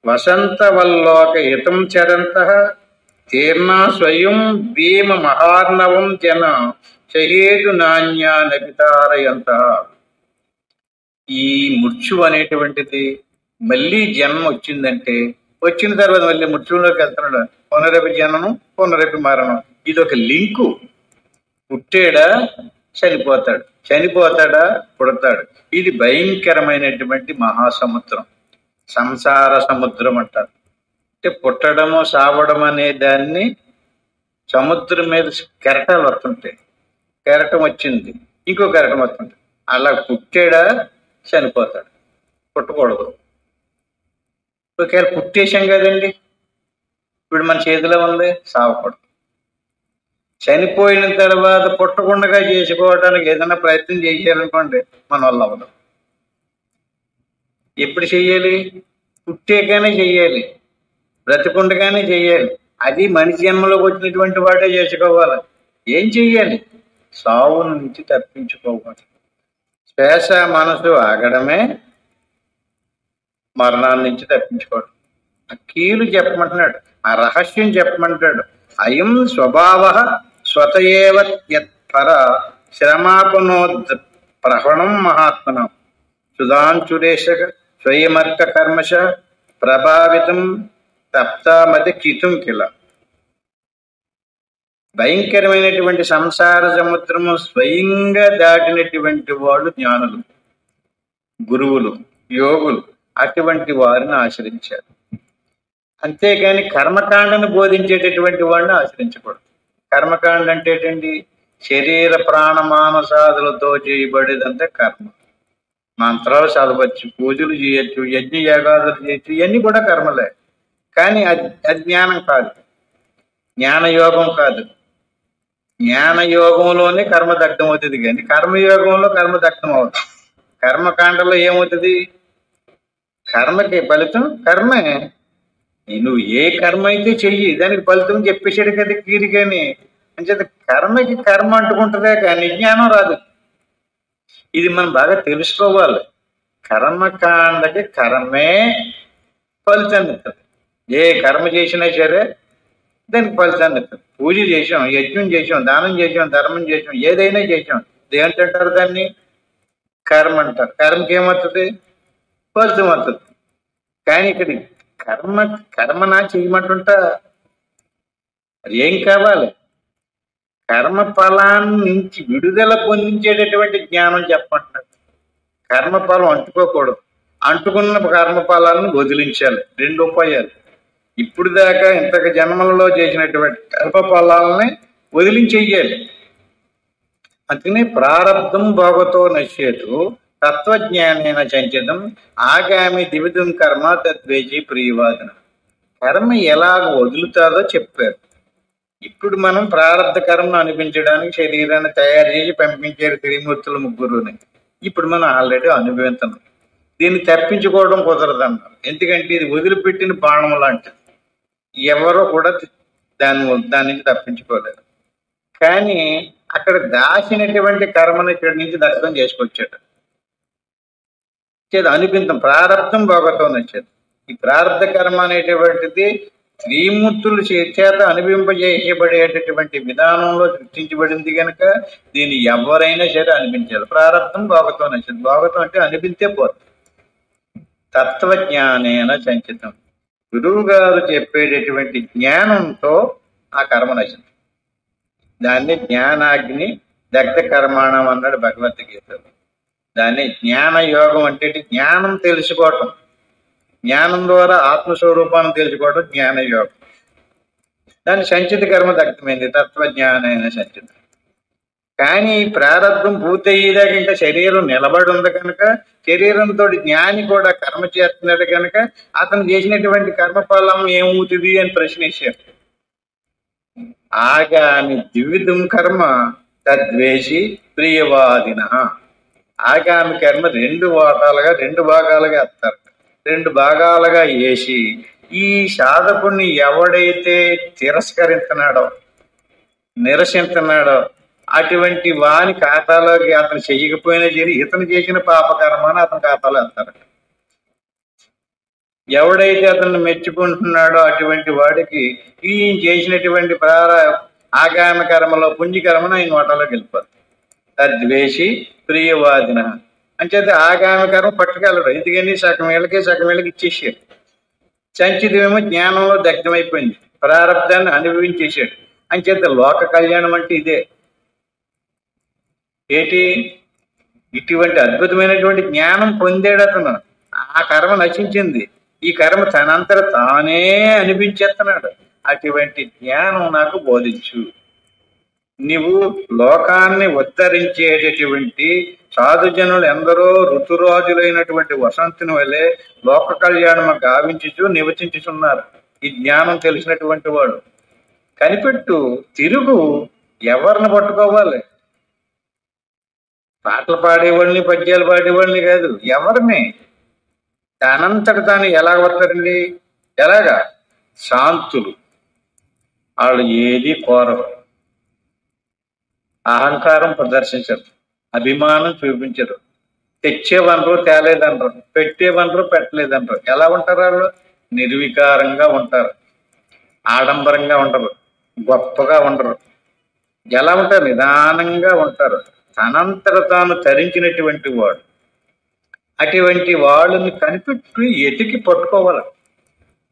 వసంత వల్లోక హితం చరంత తీర్ణ స్వయం భీమ మహార్ణవం జన చహేతు నాణ్య నపితారయంత. ఈ మృత్యు అనేటువంటిది మళ్ళీ జన్మ వచ్చిందంటే వచ్చిన తర్వాత మళ్ళీ మృత్యువులోకి వెళ్తున్నాడు. పునరపి జననం, పునరపి మరణం. ఇది ఒక లింకు. పుట్టాడా చనిపోతాడు, చనిపోతాడా పుడతాడు. ఇది భయంకరమైనటువంటి మహాసముద్రం, సంసార సముద్రం అంటారు. అంటే పుట్టడము సావడం అనే దాన్ని సముద్రం మీద కెరటాలు వస్తుంటాయి. కెరటం వచ్చింది, ఇంకో కెరటం వస్తుంటాయి. అలా పుట్టాడా చనిపోతాడు, పుట్టకూడదు. ఒకవేళ పుట్టేశాం కదండి, ఇప్పుడు మన చేతిలో ఉంది, సావకూడదు. చనిపోయిన తర్వాత పుట్టకుండా చేసుకోవడానికి ఏదైనా ప్రయత్నం చేయాలనుకోండి, మన వల్ల అవ్వదు. ఎప్పుడు చెయ్యాలి? పుట్టేగానే చెయ్యాలి, బ్రతికుండగానే చెయ్యాలి. అది మనిషి జన్మలోకి వచ్చినటువంటి వాడే చేసుకోవాలి. ఏం చెయ్యాలి? సావు నుంచి తప్పించుకోవాలి. శ్వాస మనసు ఆగడమే మరణాన్ని నుంచి తప్పించుకోవడం. ఆ కీలు చెప్పమంటున్నాడు, ఆ రహస్యం చెప్పమంటాడు. అయం స్వభావ స్వతయేవ యత్పర శ్రమాపనోద్ ప్రహణం మహాత్మనం సుధాంచురేశ స్వయమర్క కర్మశ ప్రభావితం తప్తామతి కితుం కిల. భయంకరమైనటువంటి సంసార సముద్రము స్వయంగా దాటినటువంటి వాళ్ళు జ్ఞానులు, గురువులు, యోగులు. అటువంటి వారిని ఆశ్రయించారు. అంతేకాని కర్మకాండను బోధించేటటువంటి వాడిని ఆశ్రయించకూడదు. కర్మకాండ అంటే ఏంటండి? శరీర ప్రాణమానసాదులతో చేయబడేదంతా కర్మ. మంత్రాలు చదవచ్చు, పూజలు చేయొచ్చు, యజ్ఞ యాగాదులు చేయొచ్చు, ఇవన్నీ కూడా కర్మలే. కానీ అది జ్ఞానం కాదు, జ్ఞానయోగం కాదు. జ్ఞానయోగంలోనే కర్మ దగ్ధం అవుతుంది, కానీ కర్మయోగంలో కర్మ దగ్ధం అవుతుంది. కర్మకాండలో ఏమవుతుంది? కర్మకి ఫలితం కర్మే. నువ్వు ఏ కర్మ అయితే చెయ్యి, దానికి ఫలితం చెప్పేసాడు కదా కీరికని. అంచేత కర్మకి కర్మ అంటుకుంటుందే కానీ జ్ఞానం రాదు. ఇది మనం బాగా తెలుసుకోవాలి. కర్మకాండకి కర్మే ఫలితాన్ని ఇస్తుంది, ఏ కర్మ చేసినా సరే దానికి ఫలితాన్ని ఇస్తుంది. పూజ చేసాం, యజ్ఞం చేసాం, దానం చేసాం, ధర్మం చేసాం, ఏదైనా చేసాం, దేంటంటారు దాన్ని? కర్మ అంటారు. కర్మకి ఏమవుతుంది? ఫలితం అవుతుంది. కానీ ఇక్కడ కర్మనా చేయమంటుంటా అది ఏం కావాలి? కర్మ ఫలాన్ని నుంచి విడుదల పొందించేటటువంటి జ్ఞానం చెప్పమంటున్నాడు. కర్మఫలం అంటుకోకూడదు. అంటుకున్న కర్మఫలాలను వదిలించాలి. 2 ఉపాయాలు. ఇప్పుడు దాకా ఇంతక జన్మలలో చేసినటువంటి కర్మఫలాలని వదిలించేయాలి. అందుకని ప్రారబ్ధం భోగతో నశ్యేతు తత్వజ్ఞానేన చంచితం ఆగామి దివిధం కర్మ తద్వేచి ప్రియవాదన. కర్మ ఎలాగ వదులుతాదో చెప్పారు. ఇప్పుడు మనం ప్రారంభ కర్మను అనిపించడానికి శరీరాన్ని తయారు చేసి పంపించారు త్రిమూర్తులు ముగ్గురుని. ఇప్పుడు మనం ఆల్రెడీ అనుభవిస్తున్నాం. దీన్ని తప్పించుకోవడం కుదరదన్నారు. ఎందుకంటే ఇది వదిలిపెట్టిన బాణం లాంటిది. ఎవరో కూడా దాని నుంచి తప్పించుకోలేరు. కానీ అక్కడ దాచినటువంటి కర్మను ఇక్కడి నుంచి దర్శనం చేసుకొచ్చాడు. అనిపించం ప్రారంభం భోగతో నచ్చేది. ఈ ప్రారంభ కర్మ అనేటువంటిది త్రిమూర్తులు చేత అనుభవింపజేయబడేటటువంటి విధానంలో సృష్టించబడింది కనుక దీన్ని ఎవరైనా సరే అనిపించాలి. ప్రారంభం భోగతో నచ్చేది. భోగతం అంటే అనిపించే పోతుంది. తత్వజ్ఞానేన సంచితం. గురువు గారు చెప్పేటటువంటి జ్ఞానంతో ఆ కర్మ నచ్చింది. దాన్ని జ్ఞానాగ్ని దగ్ధ కర్మాణం అన్నాడు భగవద్గీతలో. దాన్ని జ్ఞాన యోగం అంటే జ్ఞానం తెలుసుకోవటం. జ్ఞానం ద్వారా ఆత్మస్వరూపాన్ని తెలుసుకోవడం జ్ఞాన యోగం. దాని సంచిత కర్మ దగ్ధమైంది. తత్వజ్ఞానైన సంచిత. కానీ ప్రారంభం పూర్తయ్యేదాకా ఇంకా శరీరం నిలబడి ఉంది కనుక శరీరంతో జ్ఞాని కూడా కర్మ చేస్తున్నాడు కనుక అతను చేసినటువంటి కర్మఫలం ఏమవుతుంది అని ప్రశ్నించారు. ఆగామి ద్విధం కర్మ తద్వేషి ప్రియవాదిన. ఆగామి కర్మ 2 భాగాలుగా వేస్తారు. 2 భాగాలుగా వేసి ఈ సాధకుని ఎవడైతే తిరస్కరిస్తున్నాడో నిరసిస్తున్నాడో అటువంటి వాని ఖాతాలోకి అతను చెయ్యకపోయినా సరే ఇతను చేసిన పాపకర్మని అతని ఖాతాలో వేస్తారు. ఎవడైతే అతన్ని మెచ్చుకుంటున్నాడో అటువంటి వాడికి ఈ చేసినటువంటి ఆగామి కర్మలో పుణ్యకర్మను ఆయన వాటాలోకి వెళ్ళిపోతుంది. తద్వేషి ప్రియవాదిన అంచేత ఆగామి కర్మ పట్టుకెళ్ళడు. ఎందుకని సగం వేళకి ఇచ్చేసాడు. సంచితమేమో జ్ఞానంలో దగ్ధమైపోయింది. ప్రారంధాన్ని అనుభవించేశాడు. అంచేత లోక కళ్యాణం అంటే ఇదే. ఏంటి? ఇటువంటి అద్భుతమైనటువంటి జ్ఞానం పొందాడు అతను. ఆ కర్మ నశించింది. ఈ కర్మ తనంతట తానే అనిపించేస్తున్నాడు. అటువంటి జ్ఞానం నాకు బోధించు. నీవు లోకాన్ని ఉద్ధరించేటటువంటి సాధుజనులు ఎందరో ఋతురాజులైనటువంటి వసంతుని వలె లోక కళ్యాణము గావించుచు నివసించుచున్నారు. ఈ జ్ఞానం తెలిసినటువంటి వాడు కనిపెట్టు. తిరుగు. ఎవరిని పట్టుకోవాలి? పాటలు పాడేవాళ్ళని పద్యాలు పాడేవాళ్ళని కాదు, ఎవరిని? తనంతట తాను ఎలా వస్తారండి? ఎలాగా? శాంతులు. వాళ్ళు ఏది కోరరు, అహంకారం ప్రదర్శించరు, అభిమానం చూపించరు, తెచ్చేవనరు తేలేదనరు, పెట్టేవనరు పెట్టలేదనరు. ఎలా ఉంటారు వాళ్ళు? నిర్వికారంగా ఉంటారు, ఆడంబరంగా ఉండరు, గొప్పగా ఉండరు. ఎలా ఉంటారు? నిదానంగా ఉంటారు. తనంతట తాను తరించినటువంటి వాడు. అటువంటి వాళ్ళని కనిపెట్టి ఎతికి పట్టుకోవాలి.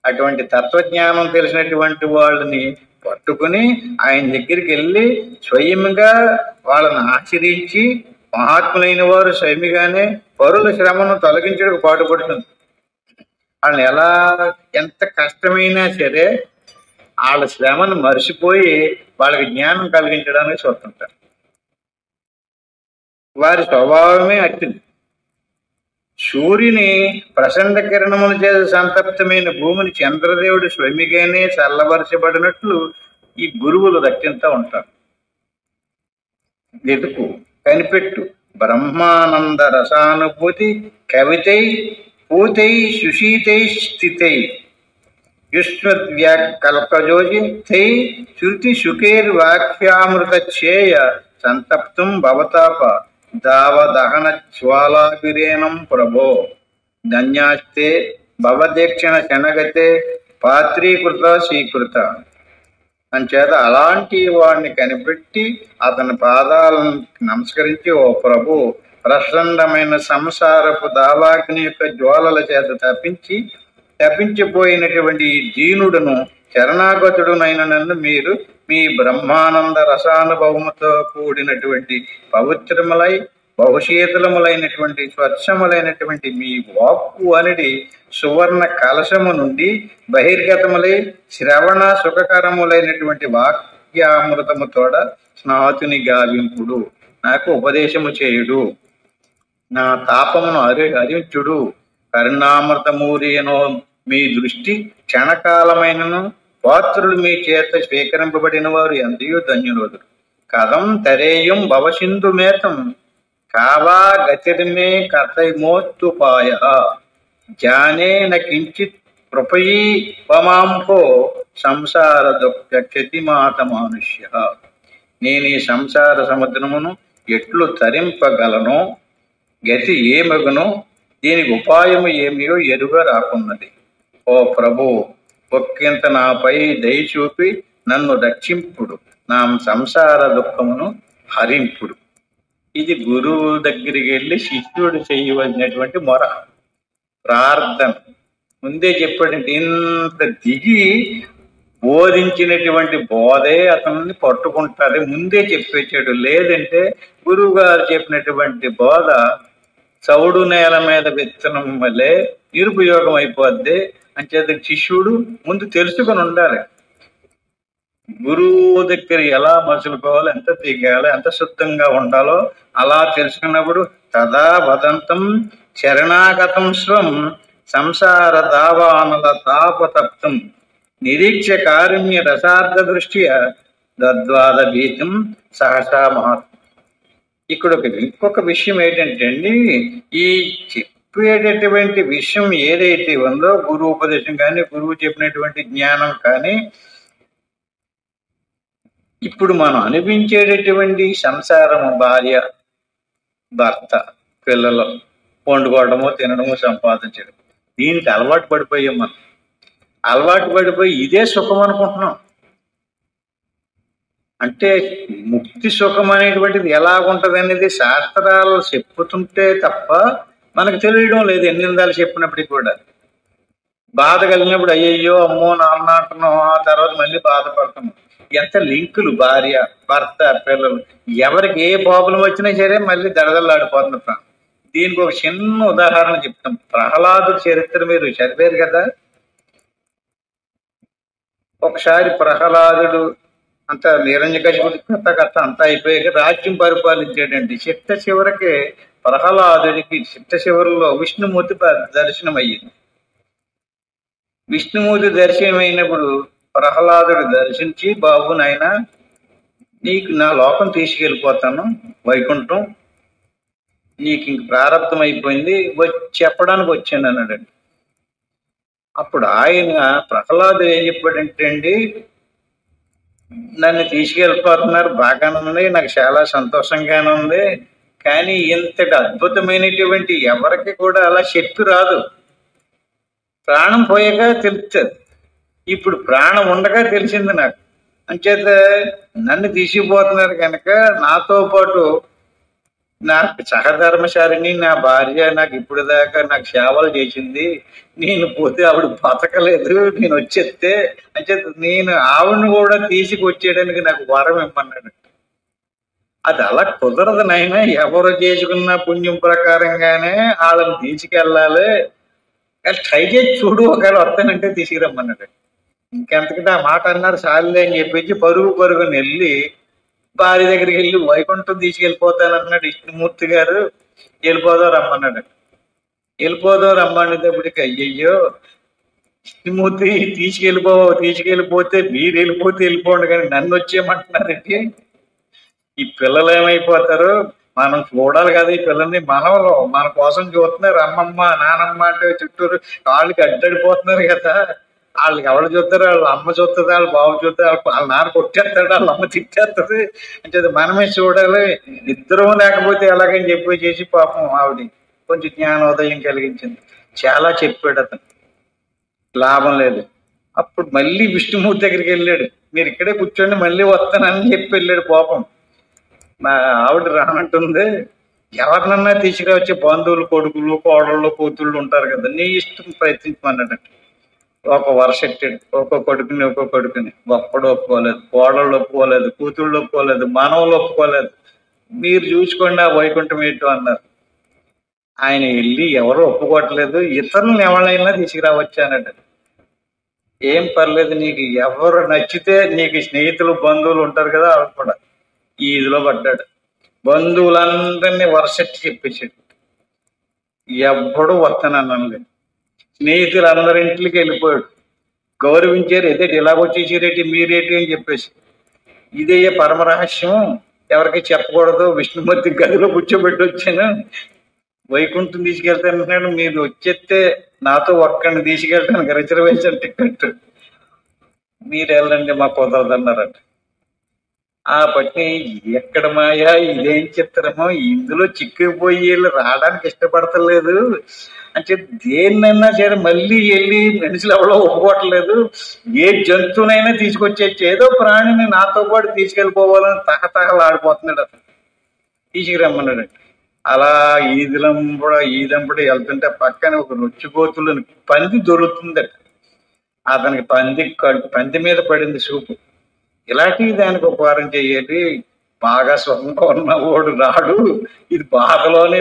అటువంటి తత్వజ్ఞానం తెలిసినటువంటి వాళ్ళని పట్టుకుని ఆయన దగ్గరికి వెళ్ళి స్వయంగా వాళ్ళని ఆచరించి మహాత్ములైన వారు స్వయమిగానే పరుల శ్రమను తొలగించడానికి పాటుపడుతుంది. వాళ్ళని ఎలా ఎంత కష్టమైనా సరే వాళ్ళ శ్రమను మర్చిపోయి వాళ్ళకి జ్ఞానం కలిగించడానికి చూస్తుంటారు. వారి స్వభావమే అట్టింది. సూర్యుని ప్రచండ కిరణముల చేత సంతప్తమైన భూమిని చంద్రదేవుడు స్వమిగానే చల్లబరచబడినట్లు ఈ గురువులు రక్షిస్తూ ఉంటారు. వెతుకు, కనిపెట్టు. బ్రహ్మానంద రసానుభూతి కవితై పూతై సుశీతై స్థితై యుష్మద్వ్యాకల్పజోజి తై శృతి శుకేర్ వాక్యామృత చేయ సంతప్తం భవతాప దావదహన జ్వాలాభిరేణం ప్రభో ధన్యాస్తే భవదీక్షణ శనగతే పాత్రీకృత స్వీకృత అంచేత అలాంటి వాడిని కనిపెట్టి అతని పాదాలను నమస్కరించి, ఓ ప్రభు, ప్రచండమైన సంసారపు దావాగ్ని యొక్క జ్వాలల చేత తప్పించిపోయినటువంటి ఈ దీనుడును శరణాగతుడునైన నన్ను మీరు మీ బ్రహ్మానంద రసానుభవముతో కూడినటువంటి పవిత్రములై బహుశీతలములైనటువంటి స్వచ్ఛములైనటువంటి మీ వాక్కు అనేది సువర్ణ కలశము నుండి బహిర్గతములై శ్రవణ సుఖకరములైనటువంటి వాక్యామృతముతోడ స్నాతుని గావింపుడు, నాకు ఉపదేశము చేయుడు, నా తాపమును హరించుడు. కరుణామృతమూరియనో మీ దృష్టి క్షణకాలమైనను పాత్రులు మీ చేత స్వీకరింపబడిన వారు ఎంతయో ధన్యులోదురు. కథం తరేయం భవసింధు మేతం కావా గతిర్మే కథమోత్తుపాయ జానే న కించిత్ కృపయీ పమాంహో సంసార దుఃఖ క్షతిమాత మానుష్య. నేను ఈ సంసార సముద్రమును ఎట్లు తరింపగలనో, గతి ఏమగునో, దీనికి ఉపాయము ఏమియో ఎరుగా రాకున్నది. ఓ ప్రభు, ఒక్కింత నాపై దయ చూపి నన్ను రక్షింపుడు, నా సంసార దుఃఖమును హరింపుడు. ఇది గురువు దగ్గరికి వెళ్ళి శిష్యుడు చేయవలసినటువంటి మొర, ప్రార్థన. ముందే చెప్పాడంటే ఇంత దిగి బోధించినటువంటి బోధే అతన్ని పట్టుకుంటారు, ముందే చెప్పేసాడు. లేదంటే గురువు గారు చెప్పినటువంటి బోధ చౌడు నేల మీద విత్తనం వల్లే నిరుపయోగం అయిపోద్ది. అంచేత శిష్యుడు ముందు తెలుసుకొని ఉండాలి. గురువు దగ్గర ఎలా మసులుకోవాలో, ఎంత దిగాలో, ఎంత శుద్ధంగా ఉండాలో అలా తెలుసుకున్నప్పుడు తదా వదంతం శరణాగతం స్వం సంసార దావానల తాపతప్తం నిరీక్ష కారుణ్య రసార్థ దృష్ట్యా దద్వాద భీతం సహసా మహాత్మ. ఇక్కడ ఇంకొక విషయం ఏంటంటే అండి, ఈ చెప్పేటటువంటి విషయం ఏదైతే ఉందో, గురువు ఉపదేశం కానీ, గురువు చెప్పినటువంటి జ్ఞానం కానీ, ఇప్పుడు మనం అనిపించేటటువంటి సంసారము, భార్య, భర్త, పిల్లలు, వండుకోవడము, తినడము, సంపాదించడం, దీనికి అలవాటు పడిపోయాం మనం. అలవాటు పడిపోయి ఇదే సుఖం అనుకుంటున్నాం. అంటే ముక్తి సుఖం అనేటువంటిది ఎలాగుంటది అనేది శాస్త్రాలు చెప్పుతుంటే తప్ప మనకు తెలియడం లేదు. ఎన్ని నిందాలు చెప్పినప్పటికీ కూడా బాధ కలిగినప్పుడు అయ్యయ్యో అమ్మో నాన్న అంటున్నాం, ఆ తర్వాత మళ్ళీ బాధపడుతున్నాం. ఎంత లింకులు, భార్య, భర్త, పిల్లలు, ఎవరికి ఏ ప్రాబ్లం వచ్చినా సరే మళ్ళీ దడదల్లాడిపోతున్నాం. దీనికి ఒక చిన్న ఉదాహరణ చెప్తాం. ప్రహ్లాదుడి చరిత్ర మీరు చదివారు కదా. ఒకసారి ప్రహ్లాదుడు అంత నిరంజకశిపుడి కథ అంతా అయిపోయాక రాజ్యం పరిపాలించాడండి. చిట్ట చివరికి ప్రహ్లాదుడికి చిట్ట చివరిలో విష్ణుమూర్తి దర్శనం అయ్యింది. విష్ణుమూర్తి దర్శనం అయినప్పుడు ప్రహ్లాదుడు దర్శించి, బాబు నాయన, నీకు నా లోకం తీసుకెళ్ళిపోతాను, వైకుంఠం, నీకు ఇంక ప్రారంభం అయిపోయింది, చెప్పడానికి వచ్చాను అన్నాడండి. అప్పుడు ఆయన ప్రహ్లాదుడు ఏం చెప్పాడంటే అండి, నన్ను తీసుకెళ్ళిపోతున్నారు, బాగానే ఉంది, నాకు చాలా సంతోషంగానే ఉంది, కానీ ఇంతటి అద్భుతమైనటువంటి ఎవరికి కూడా అలా శక్తి రాదు. ప్రాణం పోయాక తెలుస్తుంది, ఇప్పుడు ప్రాణం ఉండగా తెలిసింది నాకు. అంచేత నన్ను తీసుకుపోతున్నారు కనుక నాతో పాటు నాకు సహధర్మచారిని నా భార్య నాకు ఇప్పుడు దాకా నాకు సేవలు చేసింది, నేను పోతే ఆవిడ బతకలేదు, నేను వచ్చేస్తే అంచేత నేను ఆవిడని కూడా తీసుకొచ్చేయడానికి నాకు వరం ఇమ్మన్నాడు. అది అలా కుదరదు నాయన, ఎవరు చేసుకున్న పుణ్యం ప్రకారంగానే వాళ్ళని తీసుకెళ్ళాలి, ట్రై చేసి చూడు, ఒకవేళ వస్తానంటే తీసుకురమ్మన్నాడు. ఇంకెంతకంటే ఆ మాట అన్నారు సార్లే అని చెప్పేసి పరుగుని వెళ్ళి భార్య దగ్గరికి వెళ్ళి వైకుంఠం తీసుకెళ్ళిపోతానన్నాడు విష్ణుమూర్తి గారు. వెళ్ళిపోదాం రమ్మన్నాడు. వెళ్ళిపోదాం రమ్మనేటప్పటికి అయ్యయ్యో విష్ణుమూర్తి తీసుకెళ్ళిపోతే మీరు వెళ్ళిపోండి, కానీ నన్ను వచ్చేయమంటున్నారండి. ఈ పిల్లలు ఏమైపోతారు, మనం చూడాలి కదా ఈ పిల్లల్ని. మనలో మన కోసం చూస్తున్నారు, అమ్మమ్మ నానమ్మ అంటే చుట్టూరు వాళ్ళకి అడ్డడిపోతున్నారు కదా. వాళ్ళకి ఎవరు చూస్తారు, వాళ్ళ అమ్మ చూస్తుంది, వాళ్ళ బాబు చూస్తారు, వాళ్ళ నాన్న కొట్టేస్తాడు, వాళ్ళ అమ్మ తిట్టేస్తుంది. అంటే మనమే చూడాలి, ఇద్దరం లేకపోతే ఎలాగని చేసి పాపం ఆవిడ కొంచెం జ్ఞానోదయం కలిగించింది. చాలా చెప్పాడు అతను, లాభం లేదు. అప్పుడు మళ్ళీ విష్ణుమూర్తి దగ్గరికి వెళ్ళాడు. మీరు ఇక్కడే కూర్చోండి మళ్ళీ వస్తానని చెప్పి వెళ్ళాడు. పాపం నా ఆవిడ రానంటుంది. ఎవరినన్నా తీసుకురావచ్చే బంధువులు, కొడుకులు, కోడళ్ళు, కూతుళ్ళు ఉంటారు కదా, నీ ఇష్టం ప్రయత్నించమన్నాడు. ఒక వరుస ఎట్టాడు. ఒక్కో కొడుకుని ఒక్కడు ఒప్పుకోలేదు, కోడళ్ళు ఒప్పుకోలేదు, కూతుళ్ళు ఒప్పుకోలేదు, మనవలు ఒప్పుకోలేదు. మీరు చూసుకోండి ఆ వైకుంఠం ఏంటో అన్నారు. ఆయన వెళ్ళి ఎవరు ఒప్పుకోవట్లేదు, ఇతరులను ఎవరైనా తీసుకురావచ్చు అన్నాడు. ఏం పర్లేదు, నీకు ఎవరు నచ్చితే, నీకు స్నేహితులు బంధువులు ఉంటారు కదా, వాళ్ళు కూడా ఈ ఇదిలో పడ్డాడు. బంధువులందరినీ వరుసెట్టి చెప్పేసాడు. ఎవ్వడు వస్తానన్నాను. స్నేహితులు అందరింటికి వెళ్ళిపోయాడు. గౌరవించారు. ఎదేటి ఇలాగొచ్చేసారేటి మీరేటి అని చెప్పేసి. ఇదే పరమ రహస్యం, ఎవరికి చెప్పకూడదు. విష్ణుమూర్తి గదిలో కూర్చోబెట్టి వచ్చాను, వైకుంఠం తీసుకెళ్తాను, మీరు వచ్చేస్తే నాతో ఒక్కడిని తీసుకెళ్తాను, రిజర్వేషన్ టికెట్, మీరు వెళ్ళండి మా కుదరదన్నారట. ఆ పట్టి ఎక్కడ మాయా, ఇదేం చిత్రమో, ఇందులో చిక్కుకుపోయి వీళ్ళు రావడానికి ఇష్టపడతలేదు అంటే దేన్నైనా సరే మళ్ళీ వెళ్ళి మనుషులు ఎవరో ఒప్పుకోవట్లేదు, ఏ జంతువునైనా తీసుకొచ్చేసి ఏదో ప్రాణిని నాతో పాటు తీసుకెళ్ళిపోవాలని తహతహలాడిపోతున్నాడు. అతను తీసుకురమ్మన్నాడు. అలా ఈదంపడి వెళ్తుంటే పక్కన ఒక రొచ్చుకోతులు పంది దొరుకుతుందట. అతనికి పంది మీద పడింది చూపు. ఇలాంటి దానికి ఉపకారం చేయాలి, బాగా సుఖంగా ఉన్నవాడు రాడు, ఇది బాధలోనే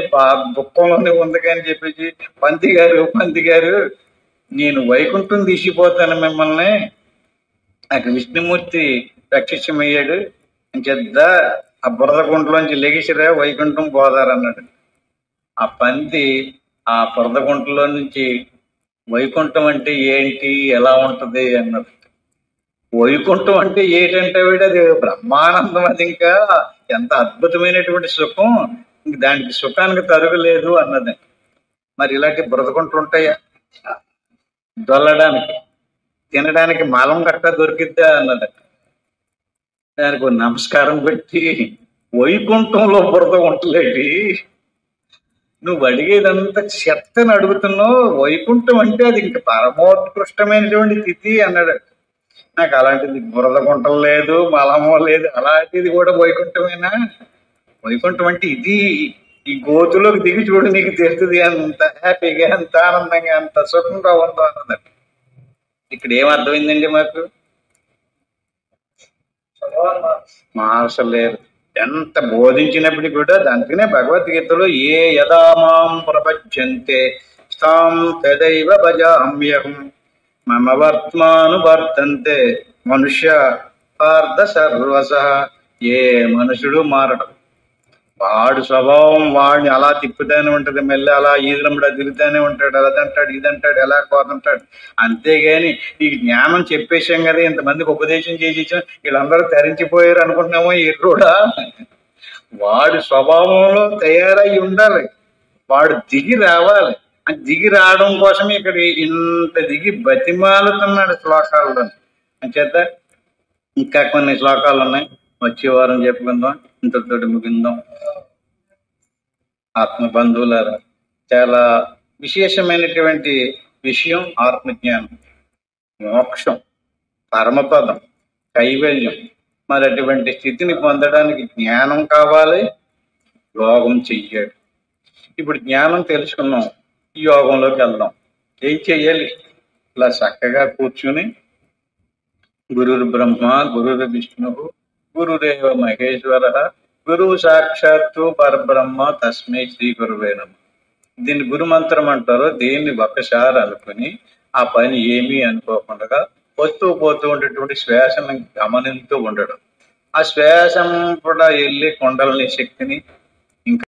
దుఃఖంలోనే ఉంది అని చెప్పేసి, పంది గారు నేను వైకుంఠం తీసిపోతాను మిమ్మల్ని, నాకు విష్ణుమూర్తి ప్రత్యక్షమయ్యాడు అని చెద్దా ఆ బురద గుంటలోంచి లెగిసిరా వైకుంఠం పోదారన్నాడు. ఆ పంది ఆ బురద గుంటలో నుంచి వైకుంఠం అంటే ఏంటి, ఎలా ఉంటది అన్నది. వైకుంఠం అంటే ఏంటంటే అది బ్రహ్మానందం, అది ఇంకా ఎంత అద్భుతమైనటువంటి సుఖం, ఇంక దానికి సుఖానికి తరుగులేదు అన్నది. మరి ఇలాంటి బురదగుంటలు ఉంటాయా, దొల్లడానికి తినడానికి మలం గట్ట దొరికిద్దా అన్నది. దానికి నమస్కారం పెట్టి, వైకుంఠంలో బురద గుంటలేటి, నువ్వు అడిగేదంతా చెత్తని అడుగుతున్నావు, వైకుంఠం అంటే అది ఇంక పరమోత్కృష్టమైనటువంటి తిథి అన్నాడు. నాకు అలాంటిది బురద గుంటలు లేదు, మలము లేదు, అలాంటిది కూడా వైకుంఠమేనా? వైకుంఠం అంటే ఇది, ఈ గోతులోకి దిగి చూడు నీకు తెలుస్తుంది, అంత హ్యాపీగా, అంత ఆనందంగా, అంత సుఖంగా ఉందో అన్నదండి. ఇక్కడ ఏమర్థమైందండి మాకు? మార్చలేరు. ఎంత బోధించినప్పటికీ కూడా దానికనే భగవద్గీతలో ఏ యదామాం ప్రపంచంతే స్థాం తదైవ భజామ్యహం మమ వర్తమానువర్తంతే మనుష్య పార్థ సర్వస. ఏ మనుషుడు మారడం, వాడు స్వభావం వాడిని అలా తిప్పుతానే ఉంటది, మళ్ళీ అలా ఈదులమ్మడా తిరుగుతానే ఉంటాడు, అదంటాడు ఇదంటాడు, ఎలా కోదంటాడు. అంతేగాని నీకు జ్ఞానం చెప్పేసాం కదా, ఇంతమందికి ఉపదేశం చేసేసాం, వీళ్ళందరూ తరించిపోయారు అనుకుంటున్నామో కూడా. వాడి స్వభావంలో తయారై ఉండాలి, వాడు దిగి రావాలి. దిగి రావడం కోసం ఇక్కడ ఇంత దిగి బతిమాలుతున్నాడు శ్లోకాల్లో. అంచేత ఇంకా కొన్ని శ్లోకాలు ఉన్నాయి, వచ్చే వారం చెప్పుకుందాం, ఇంతటితోటి ముగిందాం. ఆత్మబంధువులారా, చాలా విశేషమైనటువంటి విషయం ఆత్మజ్ఞానం, మోక్షం, పరమపదం, కైవల్యం. మరి అటువంటి స్థితిని పొందడానికి జ్ఞానం కావాలి, యోగం చెయ్యాలి. ఇప్పుడు జ్ఞానం తెలుసుకున్నాం, యోగంలోకి వెళ్దాం. ఏం చెయ్యాలి? ఇలా చక్కగా కూర్చుని గురుర్ బ్రహ్మ గురుర్ విష్ణు గురురేవ మహేశ్వర గురువు సాక్షాత్తు పరబ్రహ్మ తస్మై శ్రీ గురువే నమః. దీన్ని గురుమంత్రం అంటారు. దీన్ని ఒక్కసారి అనుకుని ఆ పని ఏమీ అనుకోకుండా వస్తూ పోతూ ఉండేటువంటి శ్వాసను గమనిస్తూ ఉండడం. ఆ శ్వాసం కూడా వెళ్ళి కుండలని శక్తిని